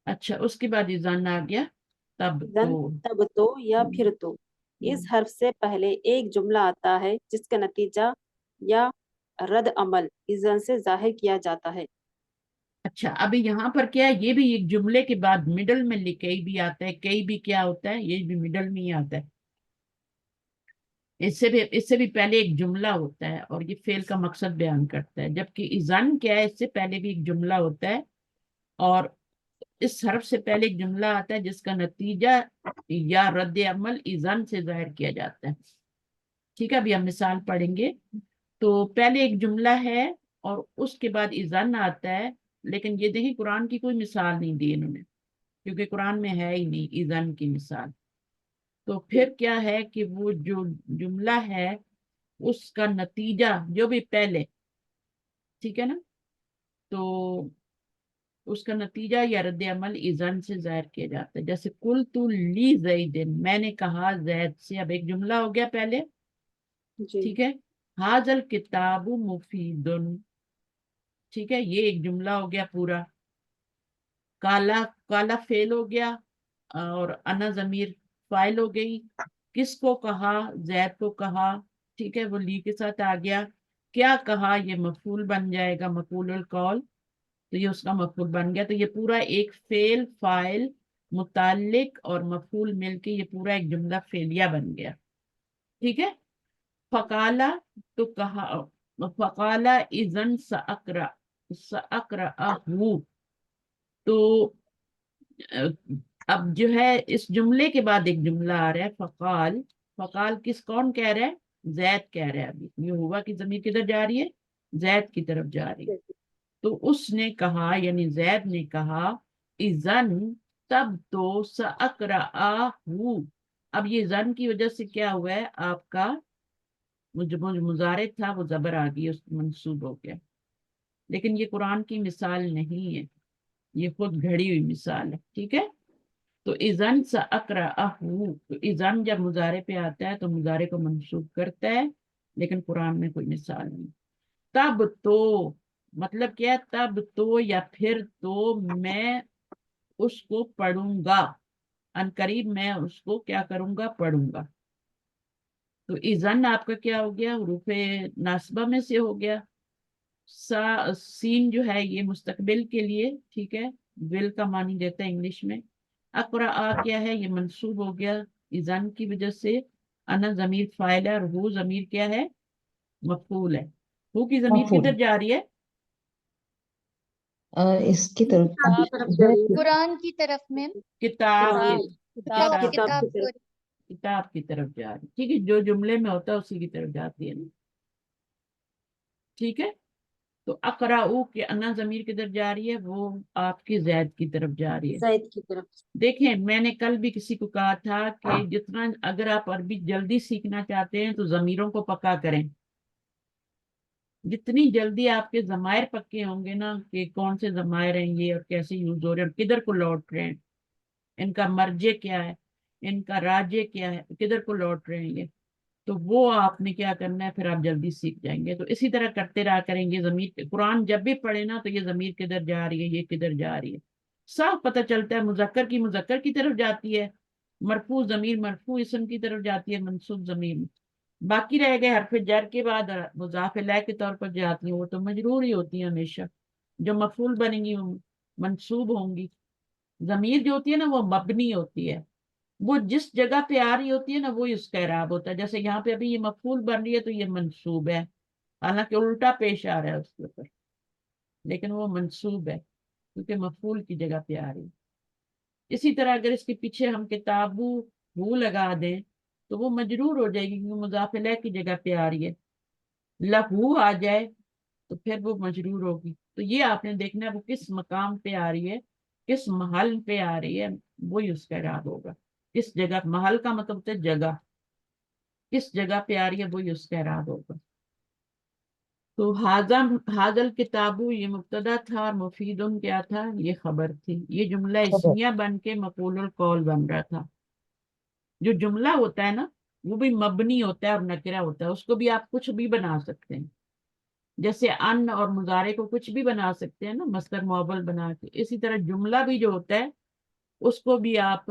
अच्छा, उसके बाद इजान आ गया, तब धन तो तब तो या हम्म, फिर तो। इस हम्म। हर्फ से पहले एक जुमला आता है जिसका नतीजा या रद अमल इज़न से जाहिर किया जाता है। अच्छा, अभी यहाँ पर क्या है? ये भी एक जुमले के बाद मिडल में लिकई भी आता है, कई भी क्या होता है, ये भी मिडल में ही आता है। इससे भी पहले एक जुमला होता है और ये फेल का मकसद बयान करता है, जबकि इज़ान क्या है? इससे पहले भी एक जुमला होता है और इस हर्फ से पहले एक जुमला आता है जिसका नतीजा या रद्द अमल इज़ान से जाहिर किया जाता है, ठीक है। अभी हम मिसाल पढ़ेंगे। तो पहले एक जुमला है और उसके बाद इज़ान आता है, लेकिन ये देखिए कुरान की कोई मिसाल नहीं दी इन्होंने, क्योंकि कुरान में है ही नहीं इज़ान की मिसाल। तो फिर क्या है कि वो जो जुमला है उसका नतीजा जो भी पहले, ठीक है ना, तो उसका नतीजा या रद्द अमल इज़न से जाहिर किया जाता है। जैसे कुल तू ली जैदिन, मैंने कहा जैद से, अब एक जुमला हो गया पहले, जी। ठीक है। हाजल किताबु मुफीदुन, ठीक है, ये एक जुमला हो गया पूरा। काला, काला फेल हो गया और अना जमीर फाइल हो गई। किसको कहा? जैद को कहा, ठीक है, वो ली के साथ आ गया। क्या कहा? ये मफूल बन जाएगा, मफूलुल कौल, तो ये उसका मफूल बन गया। तो ये पूरा एक फेल फाइल मुतालिक और मफूल मिलके ये पूरा एक जुमला फेलिया बन गया, ठीक है। फकाला, तो कहा, फकाला इजन सअकरा, सअकराहू। तो अ, अब जो है इस जुमले के बाद एक जुमला आ रहा है फकाल। फकाल किस, कौन कह रहा है? जैद कह रहा है। अभी ये हुआ कि जमीर किधर जा रही है? जैद की तरफ जा रही है। तो उसने कहा, यानी जैद ने कहा, इजन, तब तो सअकराहू। अब ये जन की वजह से क्या हुआ है आपका? जो मुजारे था वो जबर आ गई, उसको मंसूब हो गया। लेकिन ये कुरान की मिसाल नहीं है, ये खुद घड़ी हुई मिसाल है, ठीक है। तो इजन सअकराहू, तो इजन जब मुजारे पे आता है तो मुजारे को मंसूब करता है, लेकिन कुरान में कोई मिसाल नहीं। तब तो मतलब क्या है? तब तो या फिर तो मैं उसको पढ़ूंगा, अनकरीब मैं उसको क्या करूंगा? पढ़ूंगा। तो इजन आपका क्या हो गया? हुरूफे नासबा में से हो गया। सीन जो है ये मुस्तकबिल के लिए, ठीक है, विल का मानी देता है इंग्लिश में। अकरा आ क्या है? ये मंसूब हो गया इजन की वजह से। अना जमीर फाइल है और वो जमीर क्या है? मफूल है। हु की जमीर मफूल। किधर जा रही है? इसकी तरफ किताब की तरफ जा रही है। कुरान की तरफ मैम। किताब कुरान। की किताब किताब किताब की तरफ। सॉरी। किताब की तरफ जा रही है, ठीक है, जो जुमले में होता है उसी की तरफ जाती है ना, ठीक है। तो अकराऊ के अन्ना जमीर किधर जा रही है? वो आपकी जैद की तरफ जा रही है। ज़ैद की तरफ। देखें, मैंने कल भी किसी को कहा था कि जितना अगर आप अरबी जल्दी सीखना चाहते हैं तो जमीरों को पक्का करें। जितनी जल्दी आपके जमायर पक्के होंगे ना कि कौन से जमायर हैं ये और कैसे यूज हो रहे हैं, किधर को लौट रहे हैं, इनका मर्जे क्या है, इनका राज्य क्या है, किधर को लौट रहे हैं ये, तो वो आपने क्या करना है, फिर आप जल्दी सीख जाएंगे। तो इसी तरह करते रहा करेंगे। जमीर कुरान जब भी पढ़े ना तो ये जमीर किधर जा रही है, ये किधर जा रही है, साफ पता चलता है। मुजक्कर की तरफ जाती है, मरफू जमीर मरफू इसम की तरफ जाती है, मंसूब जमीर। बाकी रह गए हरफ जर के बाद मुजाफ इलैह के तौर पर जाती है, वो तो मजरूर ही होती है हमेशा। जो मफूल बनेंगी वो मंसूब होंगी। जमीर जो होती है ना वो मबनी होती है, वो जिस जगह पे आ रही होती है ना वही उसका इराब होता है। जैसे यहाँ पे अभी ये मफूल बन रही है तो ये मंसूब है, हालांकि उल्टा पेश आ रहा है उसके ऊपर, लेकिन वो मंसूब है क्योंकि मफूल की जगह पे आ रही है। इसी तरह अगर इसके पीछे हम किताबू हू लगा दें तो वो मजरूर हो जाएगी क्योंकि मुज़ाफ़ इलैह की जगह पे आ रही है। लहू आ जाए तो फिर वो मजरूर होगी। तो ये आपने देखना है वो किस मकाम पे आ रही है, किस महल पे आ रही है, वही उसका इराब होगा। किस जगह, महल का मतलब होता है जगह, किस जगह पे आ रही है वही उसका इराब होगा। तो हाजल किताबु ये मुब्तदा था और मुफीदुन क्या था, ये खबर थी। ये जुमला खबर। इस्मिया बन के मक़ूलुल कौल बन रहा था। जो जुमला होता है ना वो भी मबनी होता है और नकिरा होता है, उसको भी आप कुछ भी बना सकते हैं। जैसे अन और मुजारे को कुछ भी बना सकते हैं ना, मस्दर मुअव्वल बना के, इसी तरह जुमला भी जो होता है उसको भी आप,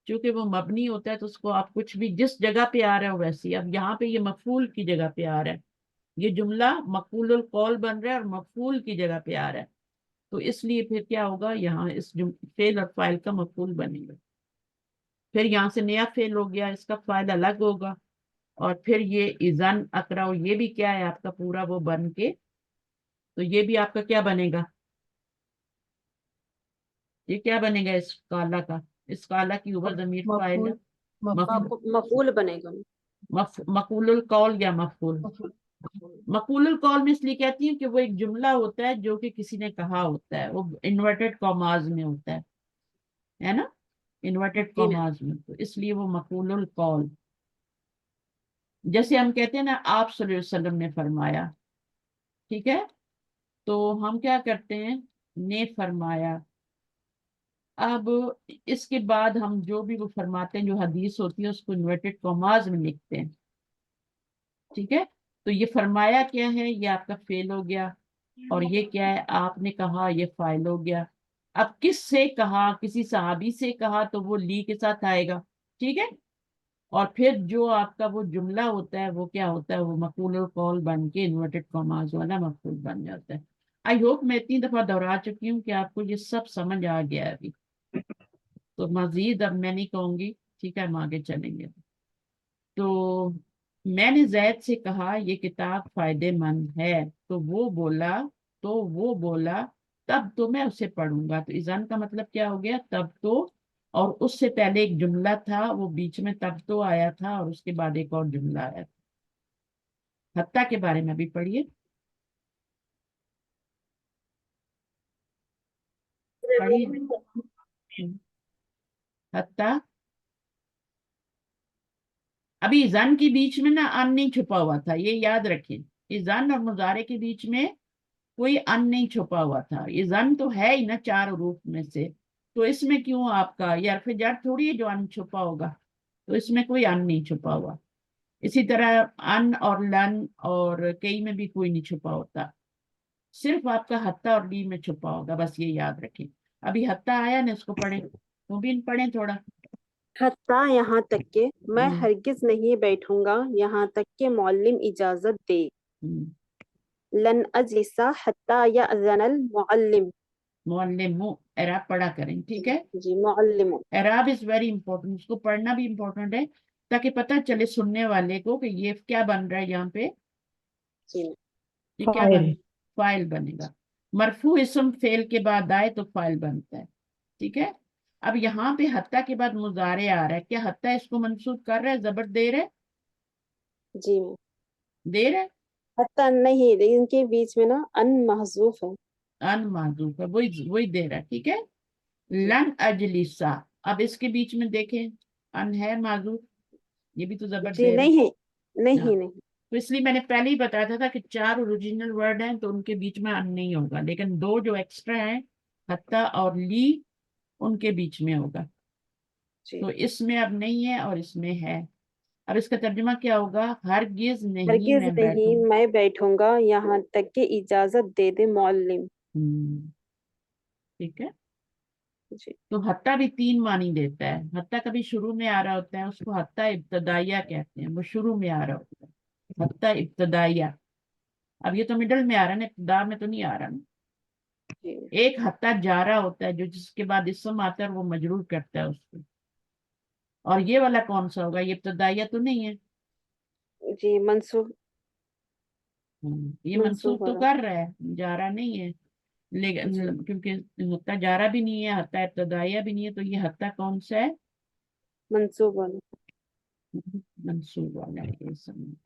चूंकि वो मबनी होता है तो उसको आप कुछ भी जिस जगह पे आ रहा है वैसी। अब यहाँ पे ये मफूल की जगह पे आ रहा है, ये जुमला मक़ूलुल कौल बन रहा है और मफूल की जगह पे आ रहा है, तो इसलिए फिर क्या होगा, यहाँ इस फेल और फाइल का मफूल बनेगा। फिर यहाँ से नया फेल हो गया, इसका फाइल अलग होगा। और फिर ये इज़न अकराओ ये भी क्या है आपका पूरा वो बन के, तो ये भी आपका क्या बनेगा, ये क्या बनेगा इस काला का, इस काला की ऊपर जमीर फाइल है। मफूल मफूल बनेगा। मक़ूलुल कौल या मफूल। मफूल मक़ूलुल कौल में इसलिए कहती हूँ कि वो एक जुमला होता है जो कि किसी ने कहा होता है, वो इन्वर्टेड कॉमाज में होता है ना, इन्वर्टेड जी मैम। कॉमाज में, तो इसलिए वो मक़ूलुल कौल। जैसे हम कहते हैं ना आप सल्लल्लाहु अलैहि वसल्लम ने फरमाया, ठीक है, तो हम क्या करते हैं, ने फरमाया। अब इसके बाद हम जो भी वो फरमाते हैं, जो हदीस होती है उसको इन्वर्टेड कॉमाज में लिखते हैं, ठीक है। तो ये फरमाया क्या है, ये आपका फेल हो गया, और ये क्या है, आपने कहा, ये फाइल हो गया। अब किस से कहा, किसी सहाबी से कहा तो वो ली के साथ आएगा, ठीक है। और फिर जो आपका वो जुमला होता है वो क्या होता है, वो मक़ूल और कौल बन के इन्वर्टेड कॉमाज वाला मक़ूल बन जाता है। आई होप मैं इतनी दफा दोहरा चुकी हूँ कि आपको ये सब समझ आ गया है अभी। तो मजीद अब मैं नहीं कहूंगी, ठीक है, हम आगे चलेंगे। तो मैंने जैद से कहा ये किताब फायदेमंद है, तो वो बोला तब तो मैं उसे पढ़ूंगा। तो इज़ान का मतलब क्या हो गया, तब तो, और उससे पहले एक जुमला था, वो बीच में तब तो आया था और उसके बाद एक और जुमला आया था। हत्ता के बारे में भी पढ़िए, पढ़िए हत्ता। अभी इज़ान के बीच में ना अन नहीं छुपा हुआ था, ये याद रखें। इज़ान और मुजारे के बीच में कोई अन नहीं छुपा हुआ था। ये जन तो है ही ना चार रूप में से, तो इसमें क्यों आपका या फिर जड़ थोड़ी है जो अन छुपा होगा, तो इसमें कोई अन नहीं छुपा हुआ। इसी तरह अन और लन और कई में भी कोई नहीं छुपा होता, सिर्फ आपका हत्ता और ली में छुपा होगा, बस ये याद रखें। अभी हत्ता आया ना, इसको पढ़े, वो भी पढ़े थोड़ा। हत्ता यहाँ तक के मैं हम्म, हरगिज नहीं बैठूंगा यहाँ तक के मौल्लिम इजाजत दे। हम्म। लन अजलिसा हत्ता यअज़नल मुअल्लिम। मुअल्लिम एराब पढ़ा करें, ठीक है। जी मुअल्लिम। एराब इज वेरी इंपॉर्टेंट, उसको पढ़ना भी इंपॉर्टेंट है ताकि पता चले सुनने वाले को कि ये क्या बन रहा है यहाँ पे। जी ये क्या फाइल। बन फाइल बनेगा। मरफू इसम फेल के बाद आए तो फाइल बनता है, ठीक है। अब यहाँ पे हत्ता के बाद मुजारे आ रहा है, क्या हत्ता इसको मंसूब कर रहा है, जबर दे रहा है, जी मैम। दे रहा है? हत्ता नहीं, इनके बीच में ना अन महजूफ है। अन माजूफ है, वही वही दे रहा है, ठीक है। लन अजलिसा, अब इसके बीच में देखें, अन है माजूफ, ये भी तो जबर जी दे रहा नहीं है, है। हाँ, नहीं नहीं। तो इसलिए मैंने पहले ही बताया था कि 4 ओरिजिनल वर्ड हैं तो उनके बीच में अन नहीं होगा, लेकिन 2 जो एक्स्ट्रा हैं, हत्ता और ली, उनके बीच में होगा। जी। तो इसमें अब नहीं है और इसमें है। अब इसका तर्जुमा क्या होगा, हरगिज नहीं हरगिज मैं नहीं बैठूं। मैं बैठूंगा यहाँ तक कि इजाजत दे दे मौल्लिम। हम्म, ठीक है। जी। तो हत्ता भी 3 मानी देता है। हत्ता कभी शुरू में आ रहा होता है, उसको हत्ता इब्तदाइया कहते हैं, वो शुरू में आ रहा होता है, हत्ता इब्तदाइया। अब ये तो मिडल में आ रहा है ना, इब्तदा में तो नहीं आ रहा ना। जी। एक हत्ता जा रहा होता है जो जिसके बाद इसम आता है, वो मजरूर करता है उसको। और ये वाला कौन सा होगा, ये इब्तदाइया तो नहीं है। जी मंसूब, ये मंसूब मंसूब हो तो रहा। कर रहा है, जा रहा नहीं है। जी। लेकिन क्योंकि हत्ता जा रहा भी नहीं है, हत्ता इब्तदाइया भी नहीं है, तो ये हत्ता कौन सा है, मंसूब वाला। मंसूब वाला है ये सब।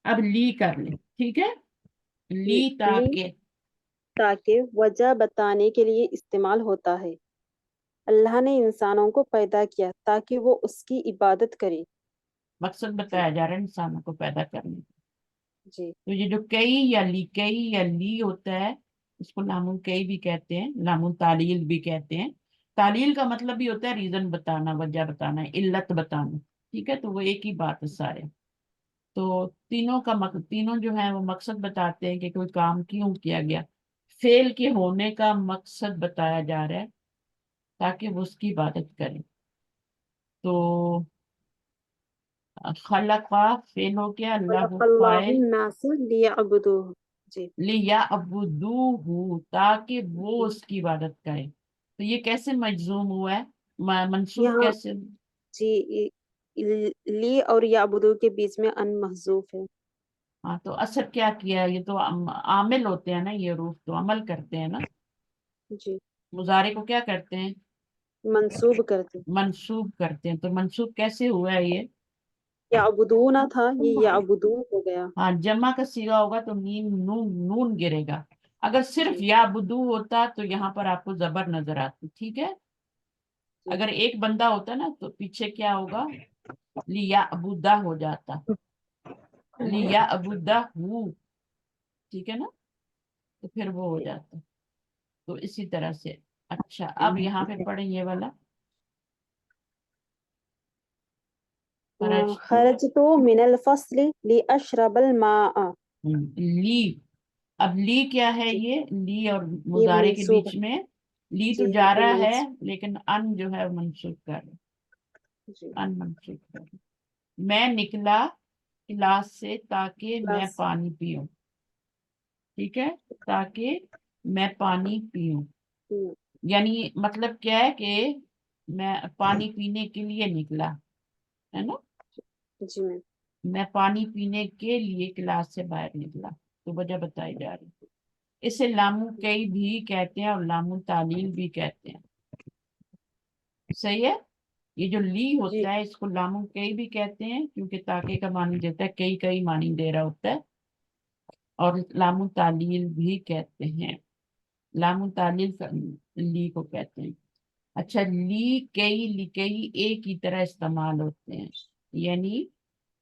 अब ली कर ले, ठीक है। ली ली ताके, ताकि वजह बताने के लिए इस्तेमाल होता है। अल्लाह ने इंसानों को पैदा किया ताकि वो उसकी इबादत करे। मकसद जी। बताया जा रहा है इंसानों को पैदा करने का। जी। तो ये जो कई या ली होता है, इसको लामुल कई भी कहते हैं, लामुल तालील भी कहते हैं। तालील का मतलब भी होता है रीजन बताना, वजह बताना, इल्लत बताना, ठीक है। तो वो एक ही बात है सारे। तो तीनों जो है वो मकसद बताते हैं कि कोई काम क्यों किया गया। फेल के होने का मकसद बताया जा रहा है ताकि वो उसकी इबादत करें। तो खलका फेल हो गया, अल्लाह फाइल, खलक़ल्लाहुन्नास लियअबुदूह। जी। लिया अबुदूहु, ताकि वो उसकी इबादत करे। तो ये कैसे मजजूम हुआ है, मंसूब यहाँ कैसे? जी ली और याबुदू के बीच में अन महजूफ है। हाँ, तो असर क्या किया है, ये तो आमिल होते हैं ना, ये रूफ तो अमल करते हैं ना। जी। मुजारे को क्या करते हैं, मंसूब करते। मंसूब करते हैं। तो मंसूब कैसे हुआ है ये? याबुदूना था, ये याबुदू हो गया। हाँ, जमा का सीगा होगा तो नीन नून नून गिरेगा। अगर सिर्फ जी। या बुदू होता तो यहाँ पर आपको जबर नजर आती, ठीक है। जी। अगर एक बंदा होता ना तो पीछे क्या होगा, लिया अबूदा हो जाता, लिया अबूदा हु, ठीक है ना। तो फिर वो हो जाता। तो इसी तरह से। अच्छा, अब यहाँ पे पढ़े ये वाला, खरज तो, खरजतु मिनल फस्ली लि अशरबल माआ। ली। अब ली क्या है, ये ली और ये मुजारे के मंसूब बीच है। में ली तो जी जा ये रहा है, मंसूब। लेकिन अन जो है मंसूब कर रहा है, जी। अन मंसूब कर रहा है। मैं निकला क्लास से ताकि मैं क्लास। पानी पीऊं, ठीक है, ताकि मैं पानी पीऊं। यानी मतलब क्या है कि मैं पानी पीने के लिए निकला, है ना। जी मैम। मैं पानी पीने के लिए क्लास से बाहर निकला, तो वजह बताई जा रही है। इसे लामू कई भी कहते हैं और लामू तालील भी कहते हैं, सही है। ये जो ली जी। होता है इसको लामू कई भी कहते हैं क्योंकि ताके का मानी देता है, कई कई मानी दे रहा होता है। और लामू तालील भी कहते हैं, लामू तालील ली को कहते हैं। अच्छा, ली कई लिकई एक ही तरह इस्तेमाल होते हैं। यानी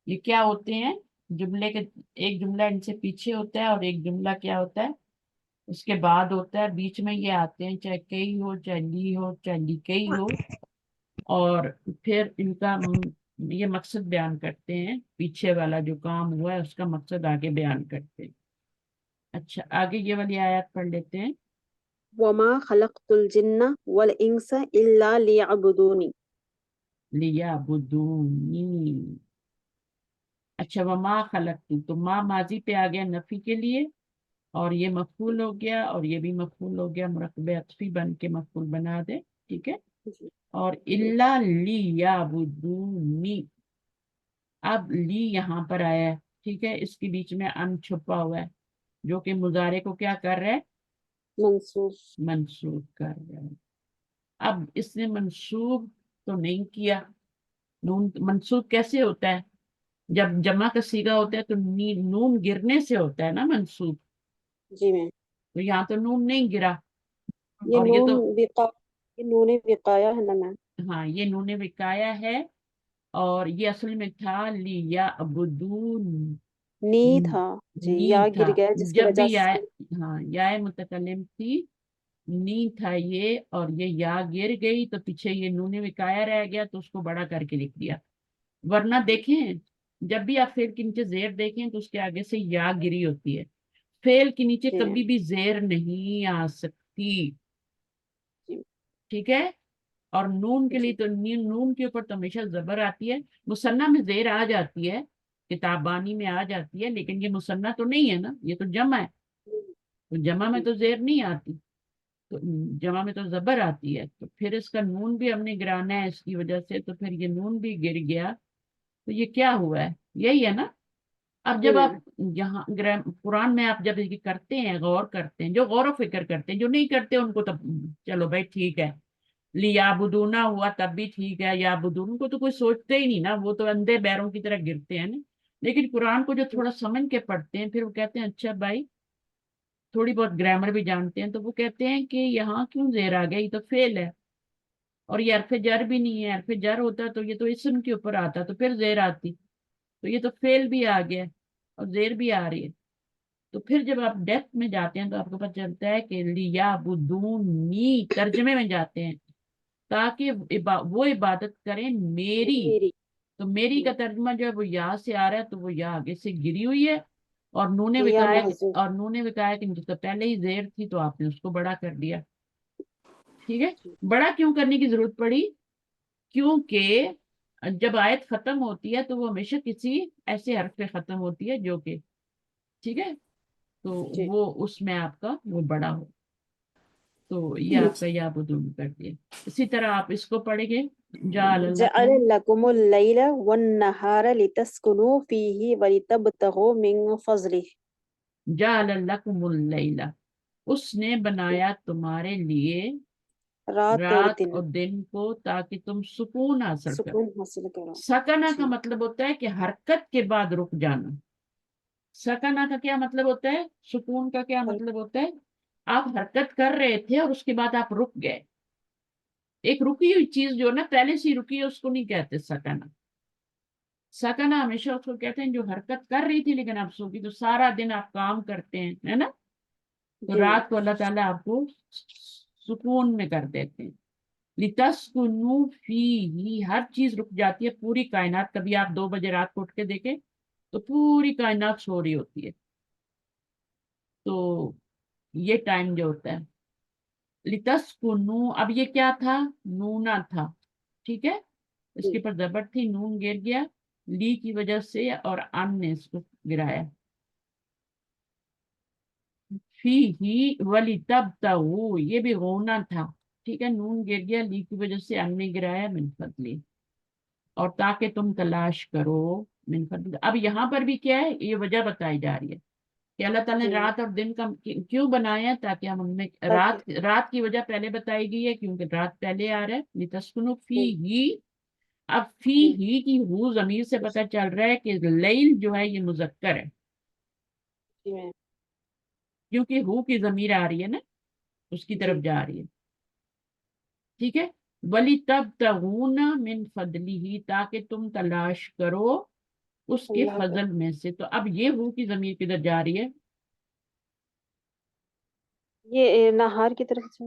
ये क्या होते हैं, जुमले के, एक जुमला इनसे पीछे होता है और एक जुमला क्या होता है उसके बाद होता है, बीच में ये आते हैं, चाहे कई हो चाहे ली हो चाहे लिकई हो। और फिर इनका ये मकसद बयान करते हैं, पीछे वाला जो काम हुआ है उसका मकसद आगे बयान करते हैं। अच्छा, आगे ये वाली आयत पढ़ लेते हैं। वमा खलक़तुल जिन्ना वल इंसा इल्ला लियअबुदूनी। लिया बुदूनी। अच्छा, वमा खलकतू, तो माँ माजी पे आ गया नफी के लिए, और ये मफूल हो गया और ये भी मफूल हो गया, मुरक्कबे अत्फी बन के मफूल बना दे, ठीक है। जी। और जी। इल्ला लियाबुदूनी, अब ली यहाँ पर आया है, ठीक है, इसके बीच में अन छुपा हुआ है। جو کہ मुजारे को क्या कर रहा है, منصوب मंसूब कर रहा है। अब इसने मंसूब तो नहीं किया। नून मंसूब कैसे होता है, जब जमा का सीगा होता है तो नून गिरने से होता है ना मंसूब, جی میم तो यहाँ تو नून नहीं गिरा। یہ اور یہ نون تو یہ نون وقایا ہے نا میم हाँ ये नून विकाया है, اور یہ اصل میں تھا لیا ابدون، نی تھا جی نی یا تھا، گر گیا جس کی جب وجہ بھی یا سے ہاں یا متکلم تھی، نی تھا یہ، اور یہ یا گر گئی تو پیچھے یہ نون وکایا رہ گیا تو اس کو بڑا کر کے لکھ دیا۔ ورنہ دیکھیں جب بھی آپ فعل کے نیچے زیر دیکھیں تو اس کے آگے سے یا گری ہوتی ہے، فعل کے نیچے جی کبھی بھی زیر نہیں آ سکتی، جی ٹھیک ہے۔ اور نون کے لیے جی تو نون کے اوپر تو ہمیشہ زبر آتی ہے، مثنیٰ میں زیر آ جاتی ہے، کتابانی میں آ جاتی ہے، لیکن یہ مثنیٰ تو نہیں ہے نا، یہ تو جمع ہے، تو جمع میں تو زیر نہیں آتی، تو جمع میں تو زبر آتی ہے، تو پھر اس کا نون بھی ہم نے گرانا ہے اس کی وجہ سے، تو پھر یہ نون بھی گر گیا، تو یہ کیا ہوا ہے، یہی ہے نا۔ اب جی جب آپ میم یہاں قرآن میں آپ جب یہ کرتے ہیں، غور کرتے ہیں، جو غور و فکر کرتے ہیں، جو نہیں کرتے ان کو تو چلو بھائی ٹھیک ہے، لیابدونا ہوا تب بھی ٹھیک ہے، یابدون کو تو کوئی سوچتے ہی نہیں نا، وہ تو اندھے بیروں کی طرح گرتے ہیں نا، لیکن قرآن کو جو تھوڑا سمجھ کے پڑھتے ہیں پھر وہ کہتے ہیں اچھا بھائی تھوڑی بہت گرامر بھی جانتے ہیں، تو وہ کہتے ہیں کہ یہاں کیوں زیر آ گیا، یہ تو فعل ہے، اور یہ حرف جر بھی نہیں ہے، حرف جر ہوتا تو یہ تو اسم کے اوپر آتا تو پھر زیر آتی، تو یہ تو فعل بھی آ گیا اور زیر بھی آ رہی ہے، تو پھر جب آپ ڈیپتھ میں جاتے ہیں تو آپ کو پتہ چلتا ہے کہ لیابدونی ترجمے میں جاتے ہیں تاکہ وہ عبادت کریں میری، میری تو میری کا ترجمہ جو ہے وہ یا سے آ رہا ہے، تو وہ یا آگے سے گری ہوئی ہے، اور نون یا وکایا محذوف اور نون وکایا کہ جس کا پہلے ہی زیر تھی تو آپ نے اس کو بڑا کر دیا، ٹھیک ہے۔ بڑا کیوں کرنے کی ضرورت پڑی، کیونکہ جب آیت ختم ہوتی ہے تو وہ ہمیشہ کسی ایسے حرف پہ ختم ہوتی ہے جو کہ ٹھیک ہے، تو جی وہ اس میں آپ کا وہ بڑا ہو، تو یہ آپ کا یا بدون کر دیا۔ اسی طرح آپ اس کو پڑھیں گے، جعل جعل لکم، لکم اللیل والنہار لتسکنوا فیہ ولتبتغوا من فضلہ جعل لکم اللیل، اس نے بنایا تمہارے لیے رات اور رات دن اور دن کو تاکہ تم سکون حاصل کرو۔ سکون حاصل کرو سکنہ کا جی مطلب ہوتا ہے کہ حرکت کے بعد رک جانا، سکنہ کا کیا مطلب ہوتا ہے، سکون کا کیا مطلب ہوتا ہے، آپ حرکت کر رہے تھے اور اس کے بعد آپ رک گئے، ایک رکی ہوئی چیز جو نا پہلے سے ہی رکی ہے اس کو نہیں کہتے سکنہ، سکنہ ہمیشہ اس کو کہتے ہیں جو حرکت کر رہی تھی لیکن آپ سو گئی، تو سارا دن آپ کام کرتے ہیں ہے نا، تو جی رات کو اللہ تعالیٰ آپ کو سکون میں کر دیتے ہیں، لِتَسْكُنُوا فِيهِ، ہر چیز رک جاتی ہے، پوری کائنات، کبھی آپ 2 بجے رات کو اٹھ کے دیکھیں تو پوری کائنات سو رہی ہوتی ہے، تو یہ ٹائم جو ہوتا ہے لِتَسْكُنُوا، اب یہ کیا تھا، نونا تھا، ٹھیک ہے، اس کے جی پر زبر تھی، نون گر گیا لی کی وجہ سے، اور ان نے اس کو گرایا، فی ہی ولی تب تغو، یہ بھی غونا تھا، ٹھیک ہے، نون گر گیا لی کی وجہ سے، ان نے گرایا، من فضلی، اور تاکہ تم تلاش کرو من فضل۔ اب یہاں پر بھی کیا ہے، یہ وجہ بتائی جا رہی ہے کہ اللہ تعالیٰ نے جی رات اور دن کا کیوں بنایا، تاکہ ہم میں تاکہ رات کی وجہ پہلے بتائی گئی ہے کیونکہ رات پہلے آ رہا ہے، لتسکنوا فی جی ہی، اب فی جی ہی کی ہو ضمیر سے پتہ چل رہا ہے کہ لیل جو ہے یہ مذکر ہے، جی میم کیونکہ ہو کی ضمیر آ رہی ہے نا، اس کی طرف جی جا رہی ہے، ٹھیک ہے، ولی تب تغون من فضلی ہی، تاکہ تم تلاش کرو اس کے اللہ کا فضل میں سے، تو اب یہ ہو کی ضمیر کدھر جا رہی ہے، یہ نہار کی طرف سے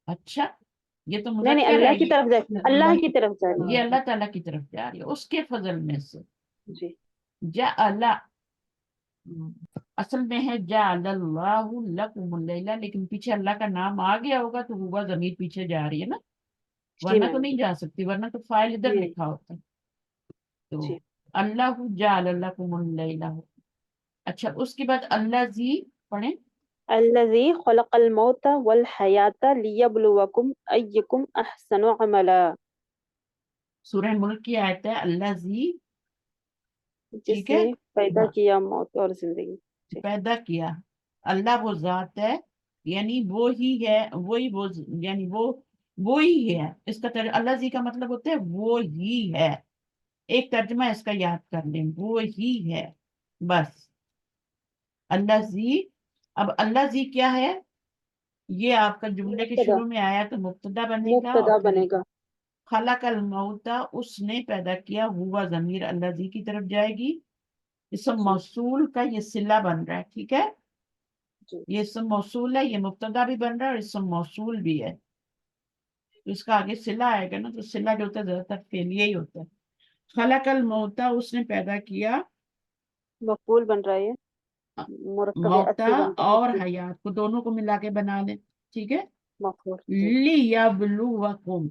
اچھا یہ تو نہیں مذکر ہے، اللہ کی طرف جا اللہ کی طرف جا رہی یہ اللہ تعالیٰ کی طرف جا رہی ہے اس کے فضل میں سے، ہے جی جعل، اصل میں ہے جعل اللہ لکم اللیل، لیکن پیچھے اللہ کا نام آ گیا ہوگا تو وہ ضمیر پیچھے جا رہی ہے نا، جی ورنہ تو میم نہیں جا سکتی، ورنہ تو فائل ادھر جی لکھا ہوتا، تو جی اللہ جعل لکم اللیل، اچھا اس کے بعد اللہ زی پڑھیں، الذي خلق الموت والحياة ليبلوكم أيكم أحسن عملا سورہ ملک کی آیت ہے، اللہ زی، جس ٹھیک ہے، نے پیدا کیا موت اور زندگی جی پیدا کیا अल्लाह वो जात है, यानी वो ही है, वही वो, यानी वो ही है। इसका अल्लाह जी का मतलब होता है वो ही है। एक तर्जमा इसका याद कर लें, वो ही है, बस। अल्लाह जी, अब अल्लाह जी क्या है, ये आपका जुमले के मुब्तदा शुरू में आया तो मुब्तदा बनेगा, और मुब्तदा फिर बनेगा। खलकल मौता, उसने पैदा किया, हुआ जमीर अल्लाह जी की तरफ जाएगी। इसम जी मौसूल का ये सिला बन रहा है, ठीक है। जी ये इसम मौसूल है, ये मुब्तदा भी बन रहा है और इसम मौसूल भी है। तो इसका आगे सिला आएगा ना, तो सिला जो होता है ज्यादातर फेलिए ही होता है। खलकल मौता, उसने पैदा किया, मफूल बन रहा है ये, मुरक्कब अत मौता से बनता है और मफूल। हयात को दोनों को मिला के बना लें, ठीक है। मफूल जी लियब्लुवकुम,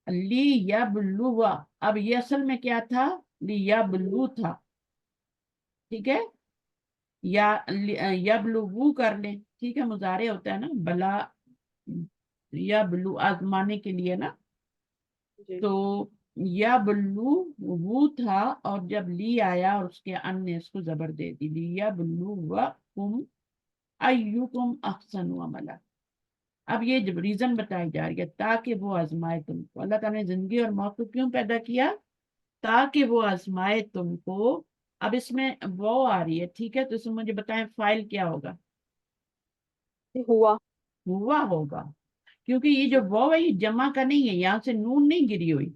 लियब्लुवा, अब ये असल में क्या था, लियब्लु था, ठीक है। या यबलुगु कर लें, ठीक है, मुजारे होता है ना, बला यबलु, आजमाने के लिए ना। जी तो यबलु वो था, और जब ली आया और उसके अन ने इसको जबर दे दी, लियबलु व कुम अय्युकुम अहसनु अमला। अब ये जब रीजन बताई जा रही है, ताकि वो आजमाए तुमको। अल्लाह ताला ने जिंदगी और मौत को क्यों पैदा किया, ताकि वो आजमाए तुमको। अब इसमें वो आ रही है, ठीक है, तो इसमें मुझे बताएं फाइल क्या होगा। हुआ। हुआ होगा, क्योंकि ये जो जी वो है ये जमा का नहीं है, यहाँ से नून नहीं गिरी हुई,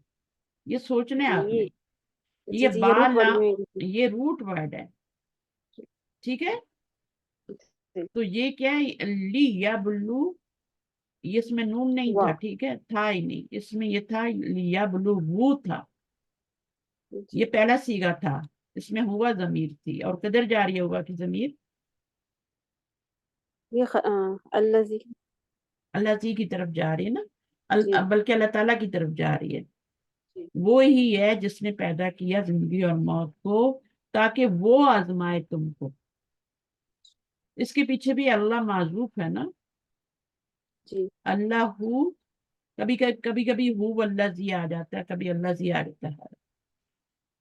ये सोचने जी आपने। ये जी जी, ये रूट बाला, वर्ड में ये रूट वर्ड है, ठीक है। जी, तो ये क्या है, ली या बुल्लू, ये इसमें नून नहीं था, हुआ। ठीक है, था ही नहीं, इसमें ये था लिया बुल्लू, वो था, ये जी पहला सीगा था। इसमें हुआ जमीर थी, और किधर जा रही है हुआ की जमीर, ये अल्लाजी। अल्लाह जी की तरफ जा रही है ना, जी बल्कि अल्लाह ताला की तरफ जा रही है। जी वो ही है जिसने पैदा किया जिंदगी और मौत को, ताकि वो आजमाए तुमको। इसके पीछे भी अल्लाह माजूफ है ना, जी अल्लाह हु, कभी कभी हु अल्लाह जी आ जाता है, कभी अल्लाह जी आ जाता है।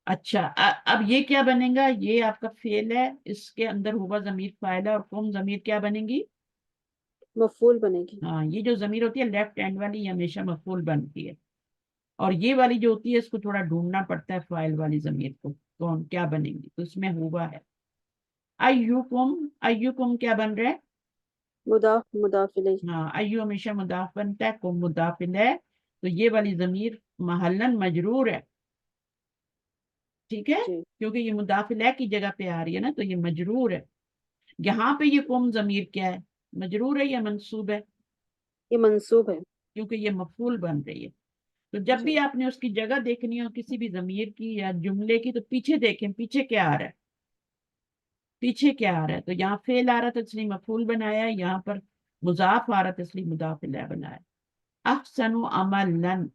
अच्छा, अब ये क्या बनेगा, ये आपका फेल है, इसके अंदर हुआ जमीर फाइल है, और कुम जमीर क्या बनेगी। मफूल बनेगी। हाँ, ये जो जमीर होती है लेफ्ट हैंड वाली, ये हमेशा मफूल बनती है। और ये वाली जो होती है इसको थोड़ा ढूंढना पड़ता है, फाइल वाली जमीर को कौन क्या बनेगी, तो इसमें हुआ है। अय्युकुम, अय्युकुम क्या बन रहा है, मुदाफ मुदाफ इलैह। हाँ, अय्यु हमेशा मुदाफ बनता है, कुम मुदाफिल है, तो ये वाली जमीर महल्लन मजरूर है, ठीक है, जी क्योंकि ये मुदाफिल है की जगह पे आ रही है ना, तो ये मजरूर है। यहाँ पे ये कुम जमीर क्या है, मजरूर है या मंसूब है, ये मंसूब है। क्योंकि ये मफूल बन रही है। तो जब भी जी आपने उसकी जगह देखनी हो किसी भी जमीर की या जुमले की, तो पीछे देखें, पीछे क्या आ रहा है, पीछे क्या आ रहा है। तो यहाँ फेल आ रहा था इसलिए मफूल बनाया, यहाँ पर मुजाफ आ रहा था इसलिए मुदाफ इलैह बनाया। अहसनु अमलन,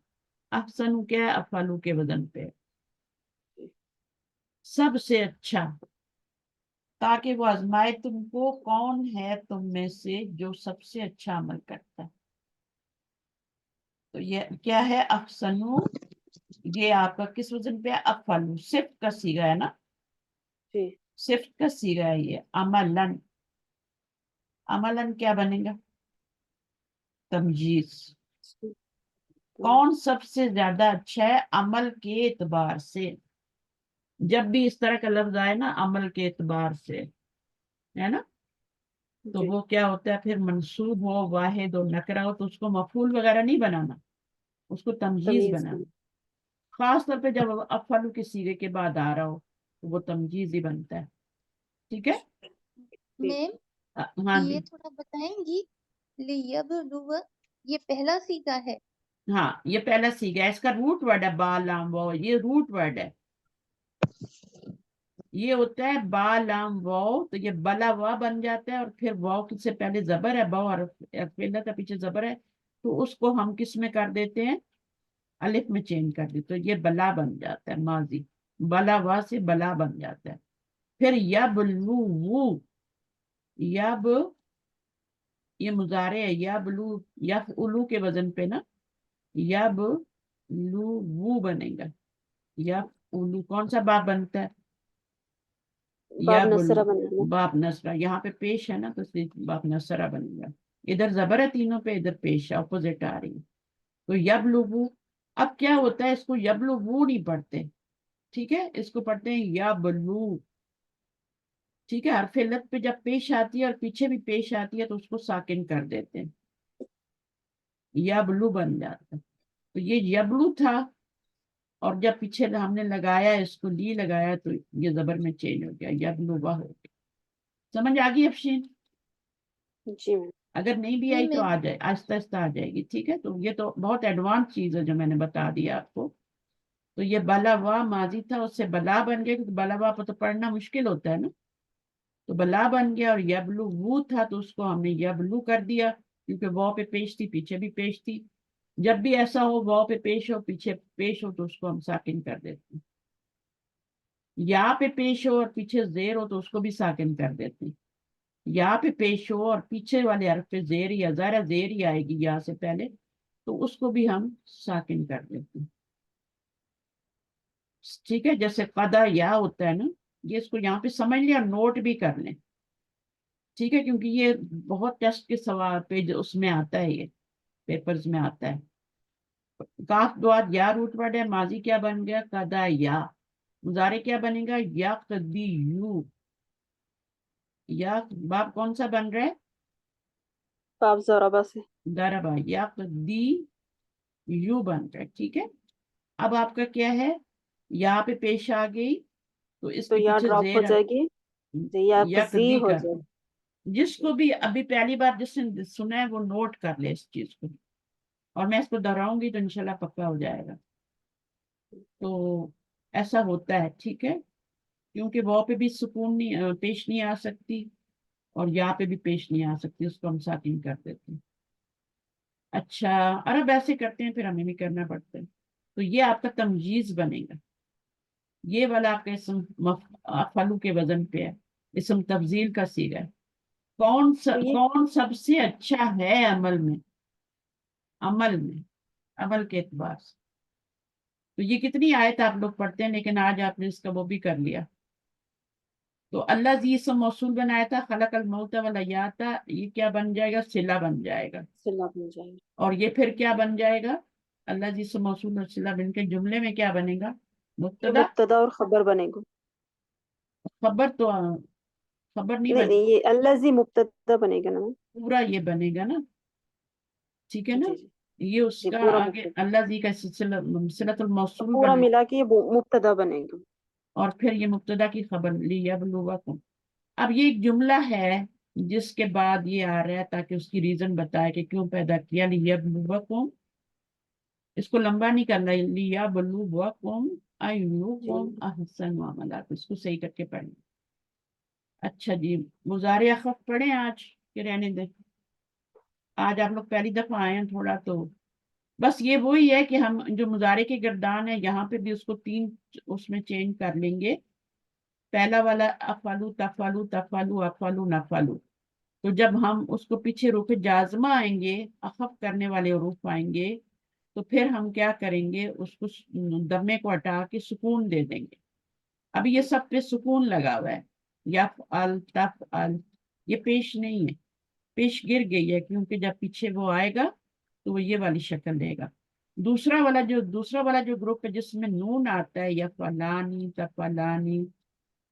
अहसनु क्या है, अफालू के वजन पे, सबसे अच्छा, ताकि वो आजमाए तुमको कौन है तुम में से जो सबसे अच्छा अमल करता है। तो ये क्या है, अहसनु, ये आपका किस वजन पे है, अफालू, सिफ्त का सीगा है ना, जी सिफ्त का सीगा है ये, अमलन। अमलन क्या बनेगा, तमजीज। जी, कौन सबसे ज्यादा अच्छा है अमल के एतबार से। जब भी इस तरह का लफ्ज आए ना, अमल के एतबार से, है ना, तो जी वो क्या होता है, फिर मंसूब हो, वाहिद हो, नकरा हो, तो उसको मफूल वगैरह नहीं बनाना, उसको तमजीज तमीज बनाना। बन। खास तौर पे जब अफलू के सीगे के बाद आ रहा हो, तो वो तमजीज ही बनता है, ठीक है। जी मैम हाँ ये जी, थोड़ा बताएंगी, लियबलुव ये पहला सीगा है। हाँ, ये पहला सीगा है, इसका रूट वर्ड है बा लाम वाव, ये रूट वर्ड है, ये होता है बा लाम वाव, तो ये बला वा बन जाता है, और फिर वाव से पहले जबर है, बा और अफेला का पीछे जबर है, तो उसको हम किस में कर देते हैं, अलिफ में चेंज कर देते, तो ये बला बन जाता है, माजी, बला वा से बला बन जाता है। फिर यबलू वू, यब, ये मुजारे है, यबलू, यफ उलू के वजन पे ना, यब लू वू बनेगा, यफ उलू, कौन सा बाप बनता है, बाब या नसरा बुल बनेगा। बाप नसरा, यहाँ पे पेश है ना तो इसलिए बाप नसरा बनेगा। इधर जबर है तीनों पे, इधर पेश है, अपोजिट आ रही है। तो यबलुगु, अब क्या होता है, इसको यबलुगु नहीं पढ़ते, ठीक है, इसको पढ़ते हैं यबलु, ठीक है। हरफ इल्लत पे जब पेश आती है और पीछे भी पेश आती है तो उसको साकिन कर देते हैं, यबलु बन जाता है। तो ये यबलु था, और जब पीछे हमने लगाया इसको ली लगाया तो ये जबर में चेंज हो गया, यबलुवा हो गया। समझ आ गई अफशीन? जी मैम। अगर नहीं भी जी आई तो मैम। आ जाए, आहिस्ता आहिस्ता आ जाएगी, ठीक है। तो ये तो बहुत एडवांस चीज है जो मैंने बता दिया आपको। तो ये बलावा माजी था, उससे बला बन गया, क्योंकि बलावा पर तो पढ़ना मुश्किल होता है ना, तो बला बन गया। और यबलू वो था तो उसको हमने यबलू कर दिया, क्योंकि वाव पे पेश थी, पीछे भी पेश थी। जब भी ऐसा हो वाव पे पेश हो पीछे पेश हो तो उसको हम साकिन कर देते हैं। या पे पेश हो और पीछे जेर हो तो उसको भी साकिन कर देते हैं। या पे पेश हो और पीछे वाले हर्फ पे जेर या ज़ारा जेर ही आएगी या से पहले, तो उसको भी हम साकिन कर देते हैं, ठीक है। जैसे कदा या होता है ना, ये इसको यहाँ पे समझ लिया, नोट भी कर लें, ठीक है, क्योंकि ये बहुत टेस्ट के सवाल पे उसमें आता है, ये पेपर्स में आता है। काफ द्वार या रूट वर्ड है, माजी क्या बन गया, कदा या। मुजारे क्या बनेगा, या कदी यू। या बाप कौन सा बन रहा है, बाब ज़राबा से। दरबा, या कदी यू बन रहा है, ठीक है। अब आपका क्या है, यहाँ पे पेश आ गई तो तो इसके यहाँ पीछे ड्रॉप हो जेर जाएगी, या यकदी कजी हो कर, जाएगी। जिसको भी अभी पहली बार जिसने सुना है वो नोट कर ले इस चीज को, और मैं इसको दोहराऊंगी तो इंशाल्लाह पक्का हो जाएगा। तो ऐसा होता है, ठीक है, क्योंकि वहाँ पे भी सुकून नहीं पेश नहीं आ सकती, और यहाँ पे भी पेश नहीं आ सकती, उसको हम साकिन कर देते हैं। अच्छा, अरब ऐसे करते हैं, फिर हमें भी करना पड़ता है। तो ये आपका तमयीज बनेगा, ये वाला आपका इसम फलू के वजन पे है, इसम तब्जील का सीगा है। तो ये कौन सबसे अच्छा है अमल में, अमल में, अमल के एतबार से। तो ये कितनी आयत आप लोग पढ़ते हैं, लेकिन आज आपने इसका वो भी कर लिया। तो अल्लाह जी इसम मौसूल बनाया था, खलकल मौत वल हयाता, ये क्या बन जाएगा, सिला बन जाएगा। सिला बन जाएगी। और ये फिर क्या बन जाएगा, अल्लाह जी इसम मौसूल और सिला बन के जुमले में क्या बनेगा, ये मुब्तदा। मुब्तदा और खबर बनेगा। खबर तो खबर नहीं नहीं बने, नहीं, ये अल्लाजी मुब्तदा बनेगा ना मैम। पूरा ये बनेगा ना, ठीक है ना। जी जी ये जी, उसका पूरा आगे मुब्तदा। अल्लाह जी का सिलसिला सिलतुल तो मौसूल पूरा बने, मिला के ये मुब्तदा बनेगा। और फिर ये मुब्तदा की खबर लियबलुवकुम। अब ये एक जुमला है जिसके बाद ये आ रहा है ताकि उसकी रीजन बताए कि क्यों पैदा किया, लियबलुवकुम। इसको लंबा नहीं करना, लियबलुवकुम जी अय्युकुम अहसनु अमला, तो इसको सही करके पढ़ना। अच्छा जी, मुजारे अखफ पढ़े आज के रहने दें, आज आप लोग पहली दफा आए हैं थोड़ा, तो बस ये वही है कि हम जो मुजारे के गर्दान है यहाँ पे भी उसको तीन उसमें चेंज कर लेंगे। पहला वाला अफालू तफालू तफालू अफालू नफालू, तो जब हम उसको पीछे रूफ जाजमा आएंगे, अखफ करने वाले रूफ आएंगे, तो फिर हम क्या करेंगे, उसको दमे को हटा के सुकून दे देंगे। अभी ये सब पे सुकून लगा हुआ है, यफ अल तफ अल, ये पेश नहीं है, पेश गिर गई है, क्योंकि जब पीछे वो आएगा तो वो ये वाली शक्ल लेगा। दूसरा वाला जो ग्रुप है जिसमें नून आता है, या फलानी तफलानी,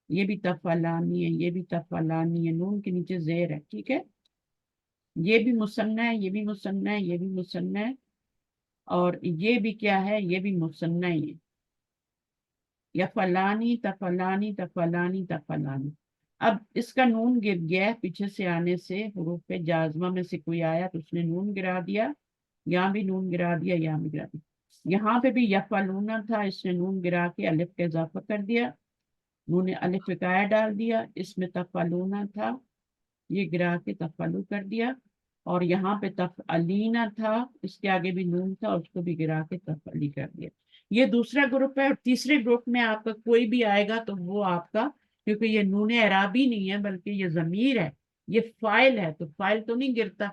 ये भी तफलानी है, ये भी तफलानी है, नून के नीचे जेर है, ठीक है। ये भी मुसन्ना है, ये भी मुसन्ना है, ये भी मुसन्ना है, और ये भी क्या है, ये भी मुसन्ना ही है, या फलानी तफलानी तफलानी तफलानी। अब इसका नून गिर गया है पीछे से आने से, हुरूफ जाजमा में से कोई आया तो उसने नून गिरा दिया, यहाँ भी नून गिरा दिया, यहाँ भी गिरा दिया। यहाँ पे भी यफलूना था, इसने नून गिरा के अलिफ का इजाफा कर दिया, नून अलिफ फिकाया डाल दिया। इसमें तफलूना था, ये गिरा के तफलू कर दिया। और यहाँ पे तफअलीना था, इसके आगे भी नून था, उसको भी गिरा के तफअली कर दिया। ये दूसरा ग्रुप है। और तीसरे ग्रुप में आपका कोई भी आएगा तो वो आपका, क्योंकि ये नून एराबी नहीं है बल्कि ये जमीर है, ये फाइल है, तो फाइल तो नहीं गिरता,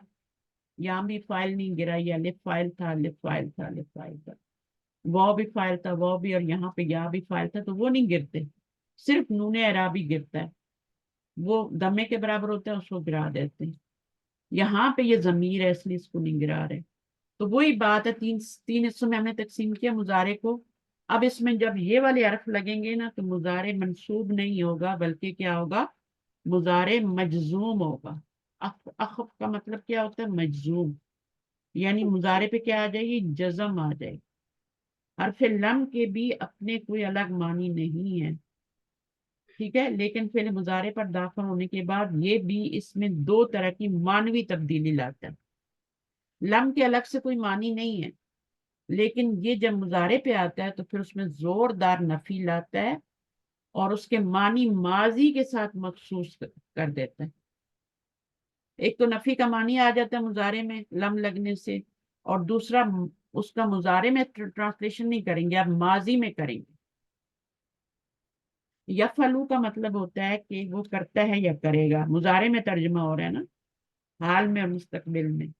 यहाँ भी फाइल नहीं गिरा, ये अलिफ फाइल था, अलिफ फाइल था, अलिफ फाइल था, वो भी फाइल था, वो भी, और यहाँ पे या भी फाइल था, तो वो नहीं गिरते। सिर्फ नून एराबी गिरता है, वो दमे के बराबर होता है, उसको गिरा देते हैं। यहाँ पे ये जमीर है इसलिए इसको नहीं गिरा रहे। तो वही बात है, तीन तीन हिस्सों में हमने तकसीम किया मुजारे को। अब इसमें जब ये वाले हर्फ लगेंगे ना तो मुजारे मंसूब नहीं होगा, बल्कि क्या होगा, मुजारे मजजूम होगा। अखफ का मतलब क्या होता है, मजजूम, यानी मुजारे पे क्या आ जाएगी, जज़म आ जाएगी। हर्फ लम के भी अपने कोई अलग मानी नहीं है, ठीक है, लेकिन फिर मुजारे पर दाखिल होने के बाद ये भी इसमें दो तरह की मानवी तब्दीली लाता है। लम के अलग से कोई मानी नहीं है, लेकिन ये जब मुजारे पे आता है तो फिर उसमें जोरदार नफी लाता है और उसके मानी माजी के साथ मखसूस कर देता है। एक तो नफी का मानी आ जाता है मुजारे में लम लगने से, और दूसरा उसका मुजारे में ट्रांसलेशन नहीं करेंगे, आप माजी में करेंगे। यफलू का मतलब होता है कि वो करता है या करेगा, मुजारे में तर्जुमा हो रहा है ना, हाल में और मुस्तकबिल में।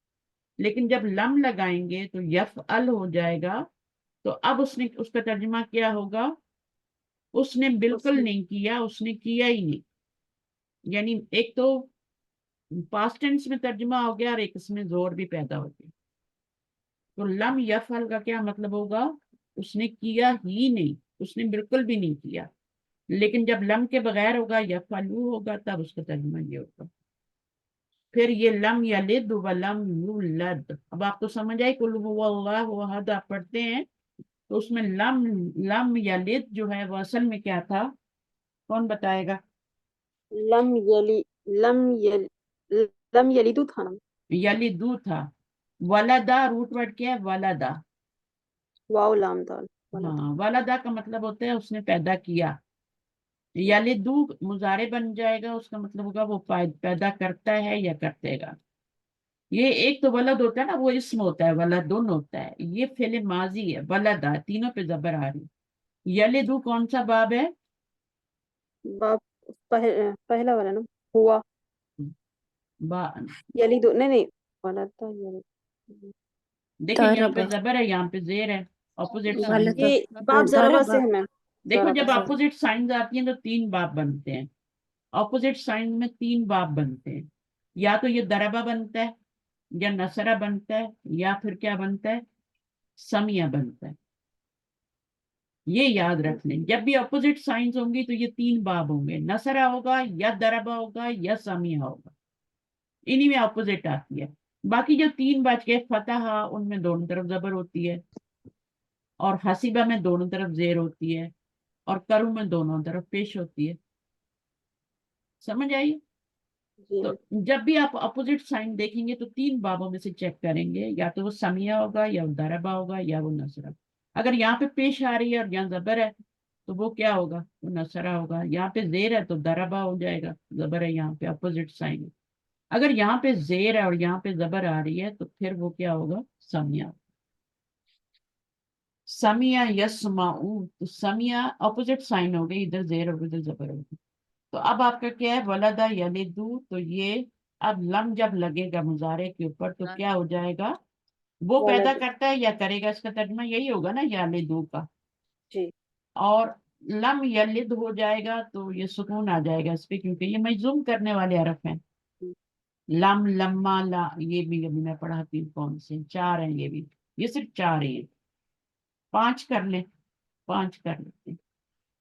लेकिन जब लम लगाएंगे तो यफअल हो जाएगा, तो अब उसने उसका तर्जुमा क्या होगा, उसने बिल्कुल उसने नहीं किया, उसने किया ही नहीं। यानी एक तो पास्ट टेंस में तर्जुमा हो गया और एक इसमें जोर भी पैदा हो गया। तो लम यफअल का क्या मतलब होगा, उसने किया ही नहीं, उसने बिल्कुल भी नहीं किया। लेकिन जब लम के बगैर होगा, यफअलू होगा, तब उसका तर्जुमा ये होगा। फिर ये लम यलिद व लम यूलद, अब आपको समझ आई, कुल हुवल्लाहु अहद आप पढ़ते हैं तो उसमें लम लम यलिद जो है वो असल में क्या था, कौन बताएगा। लम यली लम यल लम यलिदु था ना, यलिदू था। वलदा रूट वर्ड क्या है, वलदा। वाव लाम दाल वाला था। हाँ, वलदा का मतलब होता है उसने पैदा किया। यलिदू मुजारे बन जाएगा, उसका मतलब होगा वो पैदा करता है या करतेगा। ये एक तो वलद होता है ना, वो इसम होता है, वलदुन होता है, ये फेले माजी है, वलदा तीनों पे जबर आ रही। यलिदू कौन सा बाब है, बाप पहला वाला ना, हुआ बा, यलिदु, नहीं नहीं, वाला था यलिदु। देखिए यहाँ पे ضرب जबर है, यहाँ पे जेर है, ऑपोजिट साइन। ولد ये बाप जरबा से है मैम, देखो जब जरबा। ऑपोजिट साइन आती हैं तो तीन बाब बनते हैं, ऑपोजिट साइन में तीन बाब बनते हैं। या तो ये दरबा बनता है, या नसरा बनता है, या फिर क्या बनता है, समिया बनता है। ये याद रख लें, जब भी ऑपोजिट साइंस होंगी तो ये तीन बाब होंगे, नसरा होगा या दरबा होगा या समिया होगा, इन्हीं में ऑपोजिट आती है। बाकी जो तीन बच गए, फतहा उनमें दोनों तरफ जबर होती है, और हसीबा में दोनों तरफ जेर होती है, और करू में दोनों तरफ पेश होती है। समझ आई। जी तो मैम। जब भी आप अपोजिट साइन देखेंगे तो तीन बाबों में से चेक करेंगे, या तो वो समिया होगा, या वो दरबा होगा, या वो नसरा। अगर यहाँ पे पेश आ रही है और यहाँ जबर है तो वो क्या होगा, वो नसरा होगा। यहाँ पे जेर है तो दरबा हो जाएगा, जबर है यहाँ पे, अपोजिट साइन। अगर यहाँ पे जेर है और यहाँ पे जबर आ रही है तो फिर वो क्या होगा, समिया। समिया यस्माऊ, तो समिया अपोजिट साइन हो गई, इधर जेर होगी इधर जबर होगी। तो अब आपका क्या है, वलदा यलिदू, तो ये अब लम जब लगेगा मुजारे के ऊपर तो क्या हो जाएगा, वो पैदा वलद, करता है या करेगा, इसका तर्जुमा यही होगा ना यलिदू का। जी और लम यलिद हो जाएगा तो ये सुकून आ जाएगा इस पे, क्योंकि ये मजूम करने वाले हरफ हैं। लम लम्मा ला, ये भी अभी मैं पढ़ाती हूँ कौन से, चार हैं ये भी, ये सिर्फ चार ही हैं, पांच कर ले, पांच कर लेते हैं।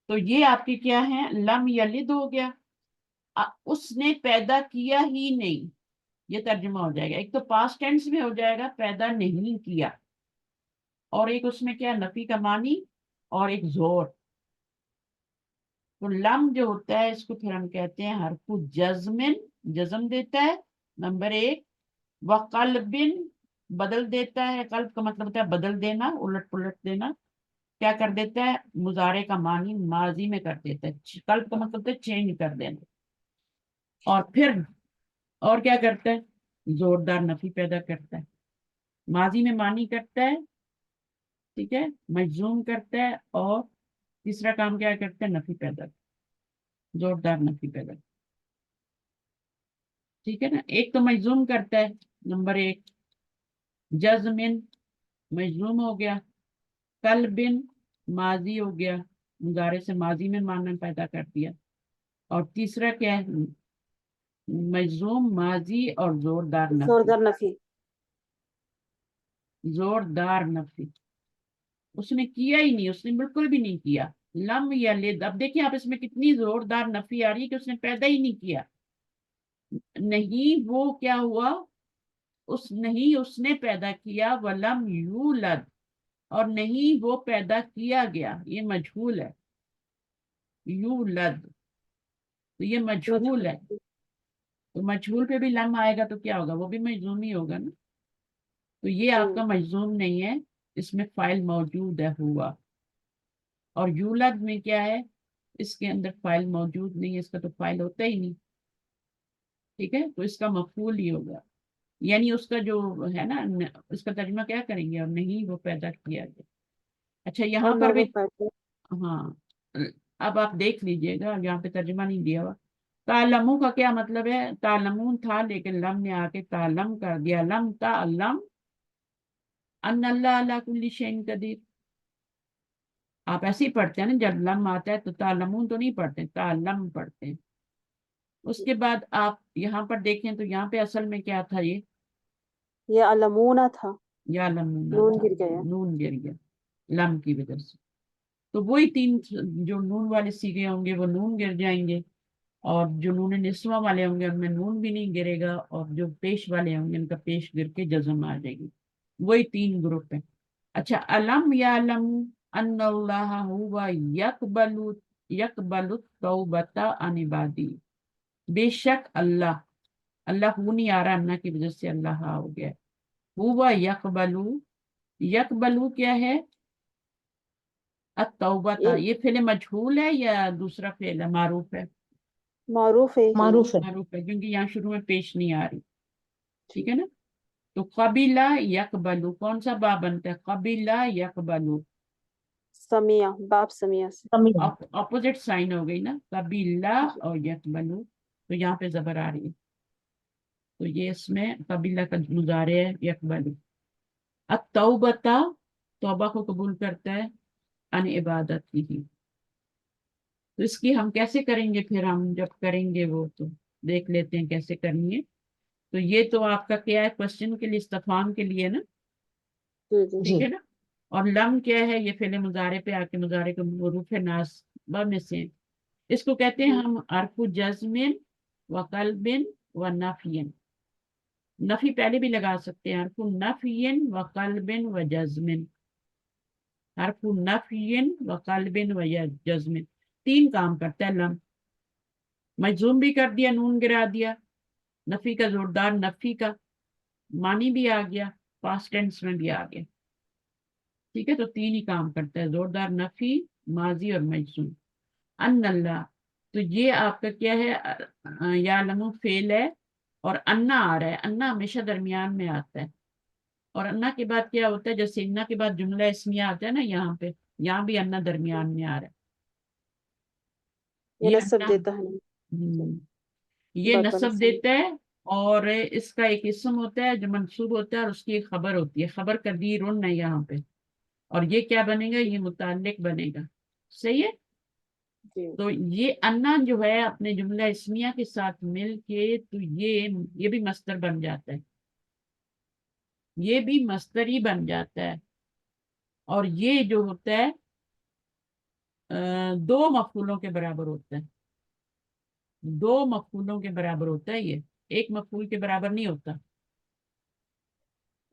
तो ये आपकी क्या है, लम यलिद हो गया, उसने पैदा किया ही नहीं, ये तर्जुमा हो जाएगा। एक तो पास्ट टेंस में हो जाएगा पैदा नहीं किया, और एक उसमें क्या, नफी का मानी और एक जोर। तो लम जो होता है इसको फिर हम कहते हैं हरफु जज्मिन, जज्म देता है, नंबर एक। व कल्बिन, बदल देता है, कल्ब का मतलब होता है बदल देना, उलट पुलट देना। क्या कर देता है, मुजारे का मानी माजी में कर देता है, कल्ब का मतलब होता है चेंज कर देना। और फिर और क्या करता है, जोरदार नफी पैदा करता है, माजी में मानी करता है, ठीक है, मजजूम करता है, और तीसरा काम क्या करता है, नफी पैदा, जोरदार नफी पैदा, ठीक है ना। एक तो मजजूम करता है, नंबर एक, जज्मिन मजलूम हो गया, कल्बिन माजी हो गया, मुजारे से माजी में मानना पैदा कर दिया। और तीसरा क्या है, मजूम माजी और जोरदार नफी। जोरदार नफी। जोरदार नफी उसने किया ही नहीं, उसने बिल्कुल भी नहीं किया। लम या लिद, अब देखिए आप इसमें कितनी जोरदार नफी आ रही है कि उसने पैदा ही नहीं किया। नहीं वो क्या हुआ, नहीं उसने पैदा किया, वलम यूलद, और नहीं वो पैदा किया गया, ये मजहूल है। यूलद तो ये मजहूल है, तो मजहूल पे भी लम आएगा तो क्या होगा, वो भी मजजूम ही होगा ना। तो ये आपका मजजूम नहीं है, इसमें फाइल मौजूद है हुआ। और यूलद में क्या है, इसके अंदर फाइल मौजूद नहीं है, इसका तो फाइल होता ही नहीं। ठीक है, तो इसका मफूल ही होगा, यानी उसका जो है ना इसका तर्जुमा क्या करेंगे, और नहीं वो पैदा किया गया। अच्छा यहाँ और पर ना भी, वो पैदा। हाँ अब आप देख लीजिएगा, यहाँ पे तर्जुमा नहीं दिया हुआ। तालमू का क्या मतलब है, तालमून था लेकिन लम ने आके तालम कर दिया। लम तालम अन्नल्लाह अला कुल्ली शैइन कदीर। आप ऐसे ही पढ़ते हैं ना, जब लम आता है तो तालमून तो नहीं पढ़ते, तालम पढ़ते हैं। उसके बाद आप यहाँ पर देखें तो यहाँ पे असल में क्या था, ये अलमूना था, या लमूना नून था, गिर गया। नून गिर गया लम की वजह से। तो वही तीन जो नून वाले सीखे होंगे वो नून गिर जाएंगे, और जो नून निस्वा वाले होंगे उनमें नून भी नहीं गिरेगा, और जो पेश वाले होंगे उनका पेश गिर के जज़म आ जाएगी। वही तीन ग्रुप है। अच्छा, अलम या अलम अन्नल्लाह हुवा यकबलु यकबलु तौबता अन इबादी। बेशक अल्लाह, अल्लाह हू नहीं आ रहा, अन्ना की वजह से अल्लाह हो गया। हुवा यकबलु, यकबलु क्या है, अतौबता, ये ये फेल मजहूल है या दूसरा फेल है, मारूफ है। मारूफ है। मारूफ है। मारूफ है क्योंकि यहाँ शुरू में पेश नहीं आ रही। ठीक है ना। तो कबीला यकबलु कौन सा बा बनता है, कबीला यकबलु, समिया, बाप समिया से। समीर। ऑपोजिट साइन हो गई ना, कबीला और यकबलु। तो यहाँ पे जबर आ रही है, तो ये इसमें कबीला का मुजारे है यकबलु। अतौबता, तौबा को कबूल करता है, अन इबादत की। तो इसकी हम कैसे करेंगे, फिर हम जब करेंगे वो तो देख लेते हैं कैसे करनी है। तो ये तो आपका क्या है, क्वेश्चन के लिए, इस्तफाम के लिए ना। जी जी। ठीक है ना। और लम क्या है, ये फेले मुजारे पे आके मुजारे को मरूफ नासबा में से, इसको कहते हैं हम अरफु जज़्मिन व कल्बिन व नफियन। नफी पहले भी लगा सकते हैं, अरफु नफियन व कल्बिन व जज़्मिन। हरफु नफियन व कल्बिन व जज़्मिन, तीन काम करता है लम। मजूम भी कर दिया, नून गिरा दिया, नफी का जोरदार नफी का मानी भी आ गया, पास्ट टेंस में भी आ गया। ठीक है, तो तीन ही काम करता है, जोरदार नफी, माजी और मजूम। अन्नल्लाह, तो ये आपका क्या है, या लमु फेल है, और अन्ना आ रहा है, अन्ना हमेशा दरमियान में आता है। और अन्ना के बाद क्या होता है, जैसे इन्ना के बाद जुमला इसमिया आता है ना, यहाँ पे, यहाँ भी अन्ना दरमियान में आ रहा है। ये ये नसब अन्ना, देता है। ये बरबर नसब नसब। देता है। और इसका एक इसम होता है जो मंसूब होता है, और उसकी एक खबर होती है, खबर कदीरुन है यहाँ पे। और ये क्या बनेगा, ये मुताल्लिक बनेगा। सही है। जी। तो ये अन्ना जो है अपने जुमला इस्मिया के साथ मिल के, तो ये भी मस्तर बन जाता है, ये भी मस्तर ही बन जाता है। और ये जो होता है दो मफूलों के बराबर होता है, दो मफूलों के बराबर होता है, ये एक मफूल के बराबर नहीं होता।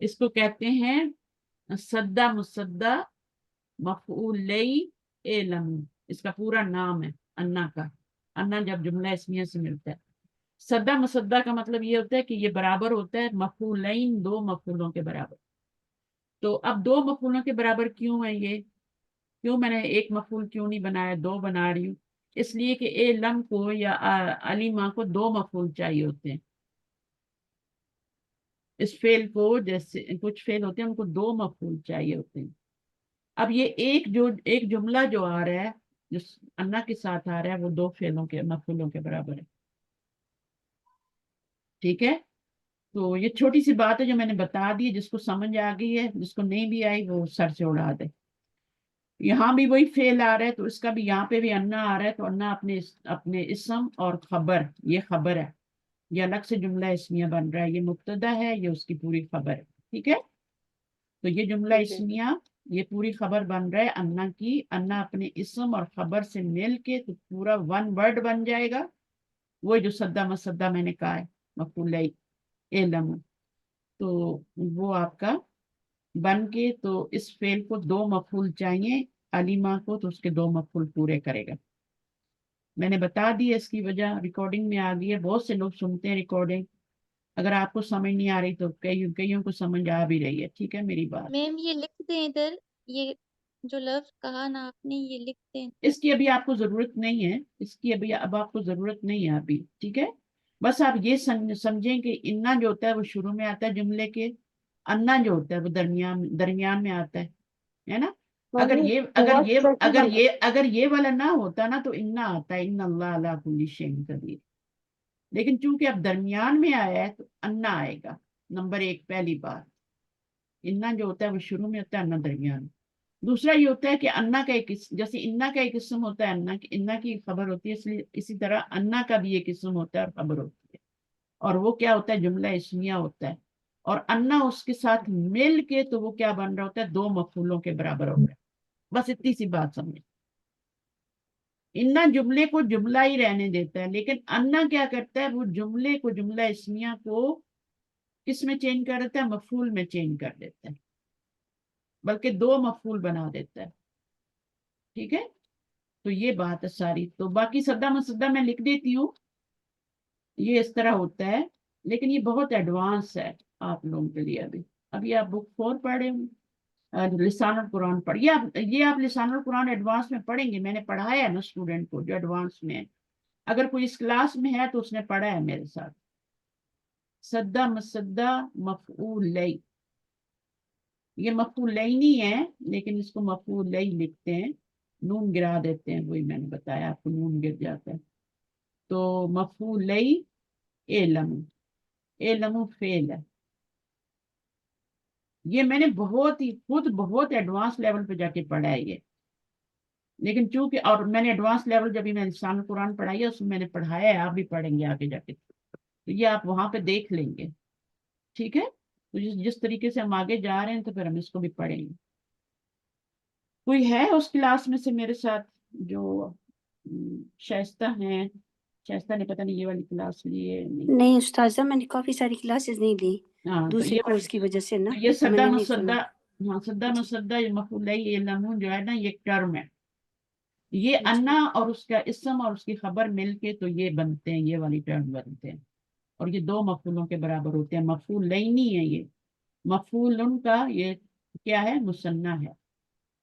इसको कहते हैं सद्दा मुसद्दा मफऊलई एलम, इसका पूरा नाम है अन्ना का। अन्ना जब जुमला इसमिया से मिलता है, सद्दा मुसद्दा का मतलब ये होता है कि ये बराबर होता है मफूलैन, दो मफूलों के बराबर। तो अब दो मफूलों के बराबर क्यों है ये, क्यों मैंने एक मफूल क्यों नहीं बनाया, दो बना रही हूँ। इसलिए कि ए लम को या अलीमा को दो मफूल चाहिए होते हैं। इस फेल को, जैसे कुछ फेल होते हैं उनको दो मफूल चाहिए होते हैं। अब ये एक जुमला जो आ रहा है, जो अन्ना के साथ आ रहा है, वो दो फेलों के मफूलों के बराबर है। ठीक है। तो ये छोटी सी बात है जो मैंने बता दी, जिसको समझ आ गई है, जिसको नहीं भी आई वो सर से उड़ा दे। यहाँ भी वही फेल आ रहा है, तो इसका भी यहाँ पे भी अन्ना आ रहा है, तो अन्ना अपने इसम और खबर, ये खबर है, ये अलग से जुमला इस्मिया बन रहा है, ये मुब्तदा है, ये उसकी पूरी खबर है। ठीक है, तो ये जुमला जी इस्मिया, ये पूरी खबर बन रहा है अन्ना की, अन्ना अपने इसम और खबर से मिल के तो पूरा वन वर्ड बन जाएगा। वो जो सद्दा मसद्दा मैंने कहा है, मफूल एलम, तो वो आपका बन के, तो इस फेल को दो मफूल चाहिए, अलीमा को, तो उसके दो मफूल पूरे करेगा। मैंने बता दी है इसकी वजह, रिकॉर्डिंग में आ गई है, बहुत से लोग सुनते हैं रिकॉर्डिंग, अगर आपको समझ नहीं आ रही तो कईयों को समझ आ भी रही है। ठीक है मेरी बात, मैम ये लिख दें इधर, ये जो लफ्ज कहा ना आपने, ये लिख दें। इसकी अभी आपको जरूरत नहीं है, इसकी अभी अब आपको जरूरत नहीं है अभी। ठीक है, बस आप ये समझें कि इन्ना जो होता है वो शुरू में आता है जुमले के, अन्ना जो होता है वो दरमियान दरमियान में आता है ना। अगर मम्मी, ये अगर हुआ ये कैसे अगर बन ये अगर ये वाला ना होता ना तो इन्ना आता है, इन्ना अल्लाह अला कुल्ली शैइन कदीर, लेकिन चूंकि अब दरमियान में आया है तो अन्ना आएगा। नंबर एक, पहली बात, इन्ना जो होता है वो शुरू में होता है, अन्ना दरमियान। दूसरा ये होता है कि अन्ना का एक जैसे इन्ना का एक किस्म होता है, अन्ना की, इन्ना की खबर होती है, इसलिए इसी तरह अन्ना का भी एक किस्म होता है और खबर होती है, और वो क्या होता है, जुमला इस्मिया होता है। और अन्ना उसके साथ मिल के तो वो क्या बन रहा होता है, दो मफूलों के बराबर हो रहा है। बस इतनी सी बात समझ। इन्ना जुमले को जुमला ही रहने देता है, लेकिन अन्ना क्या करता है, वो जुमले को, जुमला इस्मिया को किस में चेंज कर देता है, मफूल में चेंज कर देता है, बल्कि दो मफूल बना देता है। ठीक है, तो ये बात है सारी। तो बाकी सद्दा मसद्दा मैं लिख देती हूँ, ये इस तरह होता है, लेकिन ये बहुत एडवांस है आप लोगों के लिए। अभी आप बुक 4 पढ़ रहे हो, लिसानुल कुरान पढ़िए। ये आप लिसानुल कुरान एडवांस में पढ़ेंगे, मैंने पढ़ाया है ना स्टूडेंट को जो एडवांस में है। अगर कोई इस क्लास में है तो उसने पढ़ा है मेरे साथ। सद्दा मसद्दा मफऊल लई, ये मफऊल लई नहीं है, लेकिन इसको मफऊल लई लिखते हैं, नून गिरा देते हैं, वही मैंने बताया आपको, नून गिर जाता है। तो मफऊल लई एलम, एलम फेल है। ये मैंने बहुत ही खुद बहुत एडवांस लेवल पे जाके पढ़ा है ये, लेकिन चूंकि, और मैंने एडवांस लेवल जब भी मैंने लिसानुल कुरान पढ़ाई है उसमें मैंने पढ़ाया है, आप भी पढ़ेंगे आगे जाके, तो ये आप वहां पे देख लेंगे। ठीक है, तो जिस तरीके से हम आगे जा रहे हैं तो फिर हम इसको भी पढ़ेंगे। कोई है उस क्लास में से मेरे साथ जो शाइस्ता है, शाइस्ता ने पता नहीं ये वाली क्लास ली है नहीं। नहीं उस्ताजा, मैंने काफी सारी क्लासेस नहीं ली हाँ, तो दूसरे ये कोर्स की वजह से ना, तो ये तो सद्दा मैंने नहीं मसद्दा, सुना। हाँ सद्दा जी मसद्दा, ये मफूलई इल्लमून जो है ना, ये टर्म है। ये जी अन्ना और उसका इस्म और उसकी खबर मिलके तो ये बनते हैं, ये वाली टर्म बनते हैं, और ये दो मफूलों के बराबर होते हैं। मफूल लई नहीं है ये, मफूल उनका ये क्या है, मुसन्ना है,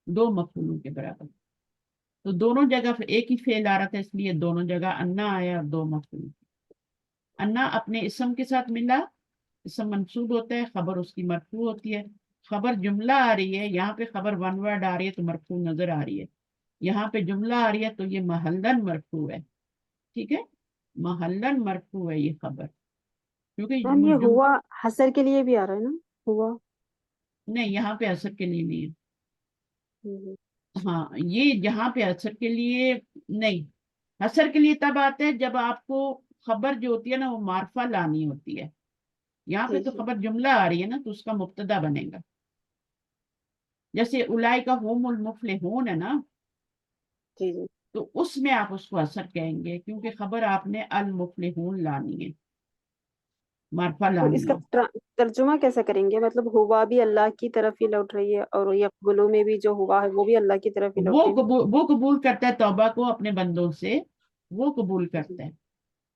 दो मफूलों के बराबर। तो दोनों जगह एक ही फेल आ रहा था, इसलिए दोनों जगह अन्ना आया और दो मफूल। अन्ना अपने इसम के साथ मिला, इसम मंसूब होता है, खबर उसकी मरफू होती है। खबर जुमला आ रही है, यहाँ पे खबर वन वर्ड आ रही है तो मरफू नजर आ रही है, यहाँ पे जुमला आ रही है तो ये महल्लन मरफू है। ठीक है, महल्लन मरफू है ये खबर, क्योंकि मैम ये हुआ हसर के लिए भी आ रहा है ना, हुआ। नहीं, यहाँ पे असर के लिए नहीं है। हम्म, हाँ, ये यहाँ पे असर के लिए नहीं, असर के लिए तब आता है जब आपको खबर जो होती है ना वो मार्फा लानी होती है। यहाँ पे जी तो जी खबर जुमला आ रही है ना, तो उसका मुब्तदा बनेगा। जैसे उलाई का होमुल मुफलिहून है ना, जी जी। तो उसमें आप उसको असर कहेंगे, क्योंकि खबर आपने अल मुफलिहून लानी है, मार्फा तो लानी इसका है। तर्जुमा कैसे करेंगे, मतलब हुआ भी अल्लाह की तरफ ही लौट रही है, और यकबुलु में भी जो हुआ है वो भी अल्लाह की तरफ ही लौट रही है ना। वो कबूल करता है तौबा को अपने बंदों से, वो कबूल जी करता है।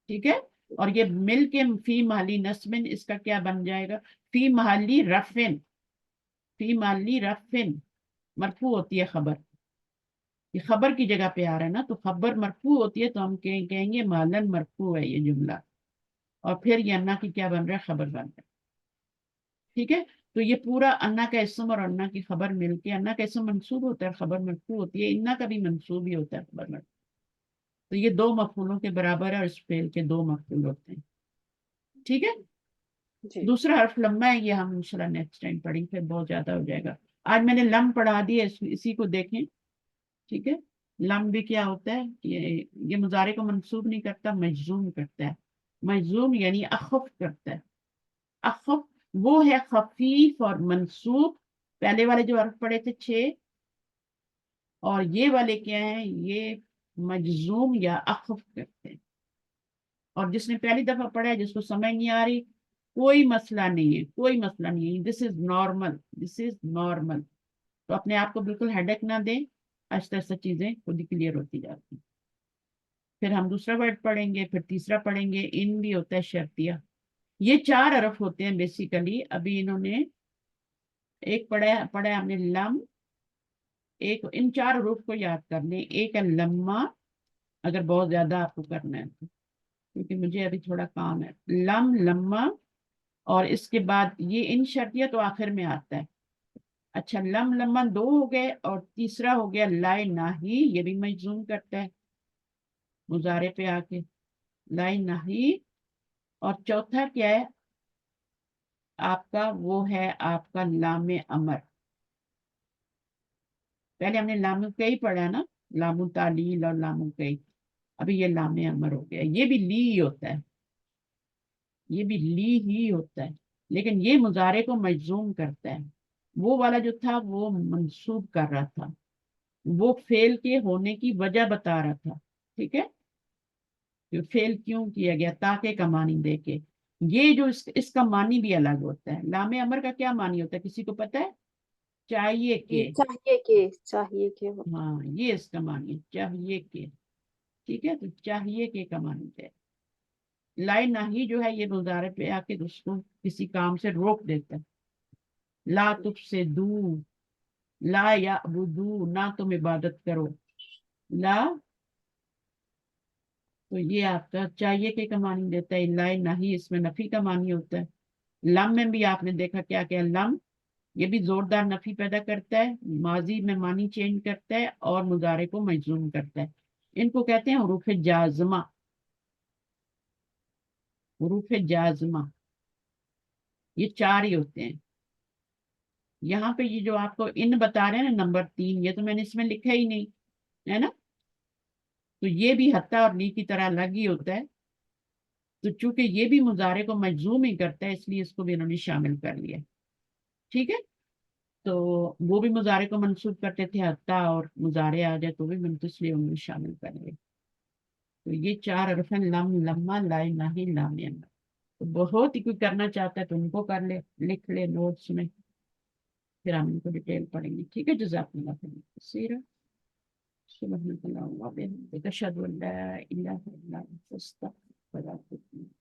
ठीक है, और ये मिल के फी महली नस्बिन, इसका क्या बन जाएगा, फी महली रफिन, फी महली रफिन, मरफू होती है खबर, ये खबर की जगह पे आ रहा है ना, तो खबर मरफू होती है तो हम कहेंगे मालन मरफू है ये जुमला, और फिर ये अन्ना की क्या बन रहा है, खबर बन रहा है। ठीक है, तो ये पूरा अन्ना का इसम और अन्ना की खबर मिलके, अन्ना का इसम मंसूब होता है, खबर मरफू होती है, इन्ना का भी मंसूब ही होता है, खबर मरफू। तो ये दो मफूलों के बराबर है, और इस फेल के दो मफूल होते हैं। ठीक है, जी। दूसरा हर्फ लम्बा है, ये हम इंशाल्लाह नेक्स्ट टाइम पढ़ेंगे, फिर बहुत ज्यादा हो जाएगा। आज मैंने लम पढ़ा दिया, इसी को देखें, ठीक है। लम भी क्या होता है, ये मुजारे को मंसूब नहीं करता, मजजूम करता है। मजजूम यानी अखफ करता है। अखफ वो है खफीफ और मंसूब। पहले वाले जो हर्फ पढ़े थे 6, और ये वाले क्या हैं, ये मजजूम या अखफ करते हैं। और जिसने पहली दफा पढ़ा है, जिसको समझ नहीं आ रही, कोई मसला नहीं है, कोई मसला नहीं है। This is normal, this is normal. तो अपने आप को बिल्कुल हेडेक ना दें, आहिस्ता आहिस्ता चीजें खुद ही क्लियर होती जाती हैं। फिर हम दूसरा वर्ड पढ़ेंगे, फिर तीसरा पढ़ेंगे। इन भी होता है शर्तिया। ये 4 हरफ होते हैं बेसिकली। अभी इन्होंने एक पढ़ा है हमने लम। एक इन 4 हरूफ को याद कर लें। एक है लम्मा, अगर बहुत ज्यादा आपको करना है तो, क्योंकि मुझे अभी थोड़ा काम है। लम, लम्मा, और इसके बाद ये इन शर्तिया तो आखिर में आता है। अच्छा, लम लम्मा 2 हो गए, और तीसरा हो गया लाए नाही, ये भी मजजूम करता है मुजारे पे आके, लाए नाही। और चौथा क्या है आपका, वो है आपका लामे अमर। पहले हमने लामु कई पढ़ा ना, लामु तालील और लामु कई। अभी ये लामे अमर हो गया। ये भी ली होता है, ये भी ली ही होता है, लेकिन ये मुजारे को मजजूम करता है। वो वाला जो था वो मंसूब कर रहा था, वो फेल के होने की वजह बता रहा था। ठीक है, तो फेल क्यों किया गया, ताके का मानी दे के। ये जो इसका मानी भी अलग होता है। लामे अमर का क्या मानी होता है, किसी को पता है? चाहिए के। चाहिए के होता हाँ, ये इसका मानी है, चाहिए के। ठीक है, तो चाहिए के का मानी है। लाई नाही जो है, ये मुजारे पे आके उसको किसी काम से रोक देता है। ला तुफ से दू, ला या अबुदू, ना तुम इबादत करो। ला, तो ये आपका चाहिए के का मानी देता है। लाई नहीं, इसमें नफी का मानी होता है। लम में भी आपने देखा क्या क्या, लम ये भी जोरदार नफी पैदा करता है, माजी में मानी चेंज करता है, और मुजारे को मजजूम करता है। इनको कहते हैं हुरूफ जाज़मा। हुरूफ जाज़मा ये 4 ही होते हैं। यहाँ पे ये जो आपको इन बता रहे हैं ना, नंबर 3, ये तो मैंने इसमें लिखा ही नहीं है ना। तो ये भी हत्ता और ली की तरह अलग ही होता है। तो चूंकि ये भी मुजारे को मजजूम ही करता है, इसलिए इसको भी इन्होंने शामिल कर लिया। ठीक है, तो वो भी मुजारे को मंसूब करते थे, हत्ता और मुजारे आ जाए तो भी मन, तो इसलिए उन्हें शामिल कर लिया। तो ये 4 हरफ हैं, लम, लम्मा, लाए नाही, लामे अमर। तो बहुत ही कोई करना चाहता है तो उनको कर ले, लिख ले नोट्स में, फिर हम इनको डिटेल पढ़ेंगे। ठीक है, जज़ाकल्लाह खैर। सुब्हानकल्लाह व बिहम्दिक, अशहदु अन ला इलाहा इल्ला अंत, अस्तगफिरुका व अतूबु इलैक।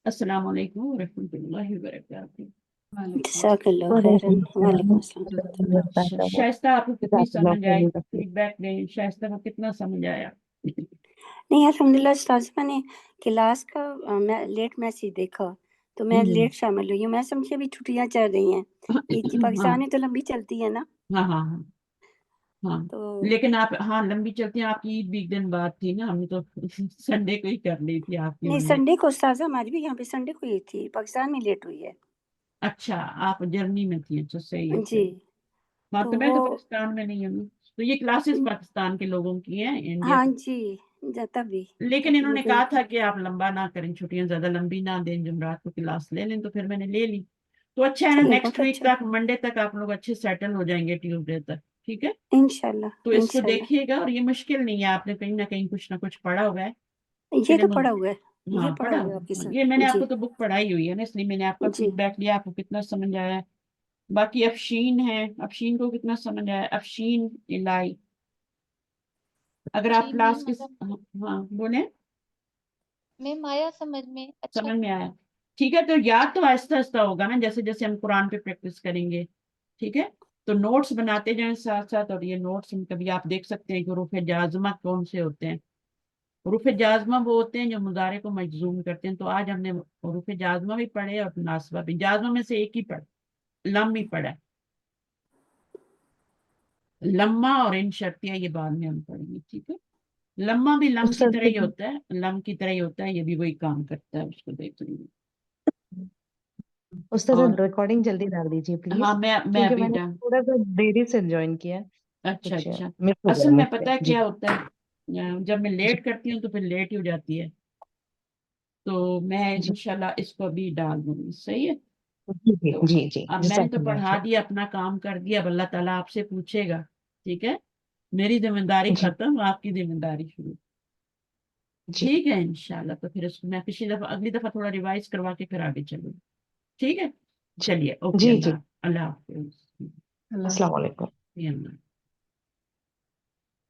अस्सलामु अलैकुम व रहमतुल्लाहि व बरकातुहू। जज़ाकल्लाह खैरन। वालेकुम अस्सलाम। अच्छा, शाइस्ता आपको कितनी समझ आई, फीडबैक दें। शाइस्ता को कितना समझ आया? नहीं, अल्हम्दुलिल्लाह उस्ताद, मैंने क्लास का लेट मैसेज देखा तो मैं लेट शामिल हुई हूँ। मैं समझी अभी छुट्टियां चल रही हैं, ईद की पाकिस्तान में तो लंबी चलती है ना, हाँ हाँ हाँ हाँ। तो लेकिन आप, हाँ लंबी चलती है। आपकी ईद भी एक दिन बाद थी ना, हमने तो संडे को ही कर ली थी आपकी नहीं, मंडे। संडे को उस्ताद हमारी भी यहाँ पे संडे को ही थी, पाकिस्तान में लेट हुई है। अच्छा, आप जर्मनी में थी, अच्छा सही है जी, सही। हाँ, तो तो मैं वो, तो पाकिस्तान में नहीं हूँ। तो ये क्लासेस पाकिस्तान के लोगों की हैं, इंडिया हाँ की। जी, तभी लेकिन तभी वो इन्होंने जो, कहा था कि आप लंबा ना करें, छुट्टियां ज्यादा लंबी ना दें, जुमरात को क्लास ले लें, तो फिर मैंने ले ली। तो अच्छा है ना, चलिए नेक्स्ट बहुत वीक अच्छा, तक, मंडे तक आप लोग अच्छे सेटल हो जाएंगे, ट्यूसडे तक। ठीक है, तो इंशाल्लाह इसको इंशाल्लाह। देखिएगा। और ये मुश्किल नहीं है, आपने कहीं ना कुछ पढ़ा हुआ है। ये चलिए तो पढ़ा हुआ है, ये हाँ, पढ़ा पढ़ा हुआ है हुआ आपके है। साथ। ये मैंने जी आपको तो बुक पढ़ाई हुई है ना, इसलिए मैंने आपका जी, फीडबैक लिया, आपको कितना समझ आया है। बाकी अफशीन है, अफशीन को कितना समझ आया? अफशीन इलाई, अगर आप जी क्लास मैम, के, हाँ हाँ, बोले, मैम आया समझ में, अच्छा। समझ में आया? ठीक है, तो याद तो आहिस्ता आहिस्ता होगा ना, जैसे जैसे हम कुरान पे प्रैक्टिस करेंगे। ठीक है, तो नोट्स बनाते जाएं साथ साथ। और ये नोट्स में कभी आप देख सकते हैं कि हुरूफ जाज़मा कौन से होते हैं। हुरूफ जाज़मा वो होते हैं जो मुजारे को मजजूम करते हैं। तो आज हमने हुरूफ जाज़मा भी पढ़े और मुनासबा भी। जाज़मा में से एक ही पढ़, लम ही पढ़ा है। लम्मा और इन शर्तियां ये बाद में हम पढ़ेंगे। ठीक है, लम्मा भी लम की तरह ही होता है, लम की तरह ही होता है, ये भी वही काम करता है, उसको देख लीजिए। उस्ताद और रिकॉर्डिंग जल्दी डाल दीजिए प्लीज, हाँ, मैं क्योंकि अभी मैंने थोड़ा सा देरी से ज्वाइन किया है, अच्छा कुछ अच्छा। मिस हो असल गया में मुझसे पता है जी क्या होता है, जब मैं जी लेट करती हूँ तो फिर लेट ही हो जाती है, तो मैं जी इंशाल्लाह इसको अभी डाल दूंगी, सही है। जी जी तो जी जी अब मैंने तो जज़ाकल्लाह पढ़ा खैर दिया, अपना काम कर दिया, अब अल्लाह ताला आपसे पूछेगा, ठीक है। मेरी जिम्मेदारी जी खत्म, आपकी जिम्मेदारी शुरू। जी ठीक है इंशाल्लाह, तो फिर इसको मैं पिछली दफा अगली दफा थोड़ा रिवाइज करवा के फिर आगे चलूंगी, ठीक है। जी चलिए, ओके, जी जी अल्लाह अल्लाह हाफिज। अल्लाह अस्सलाम वालेकुम। अल्लाह।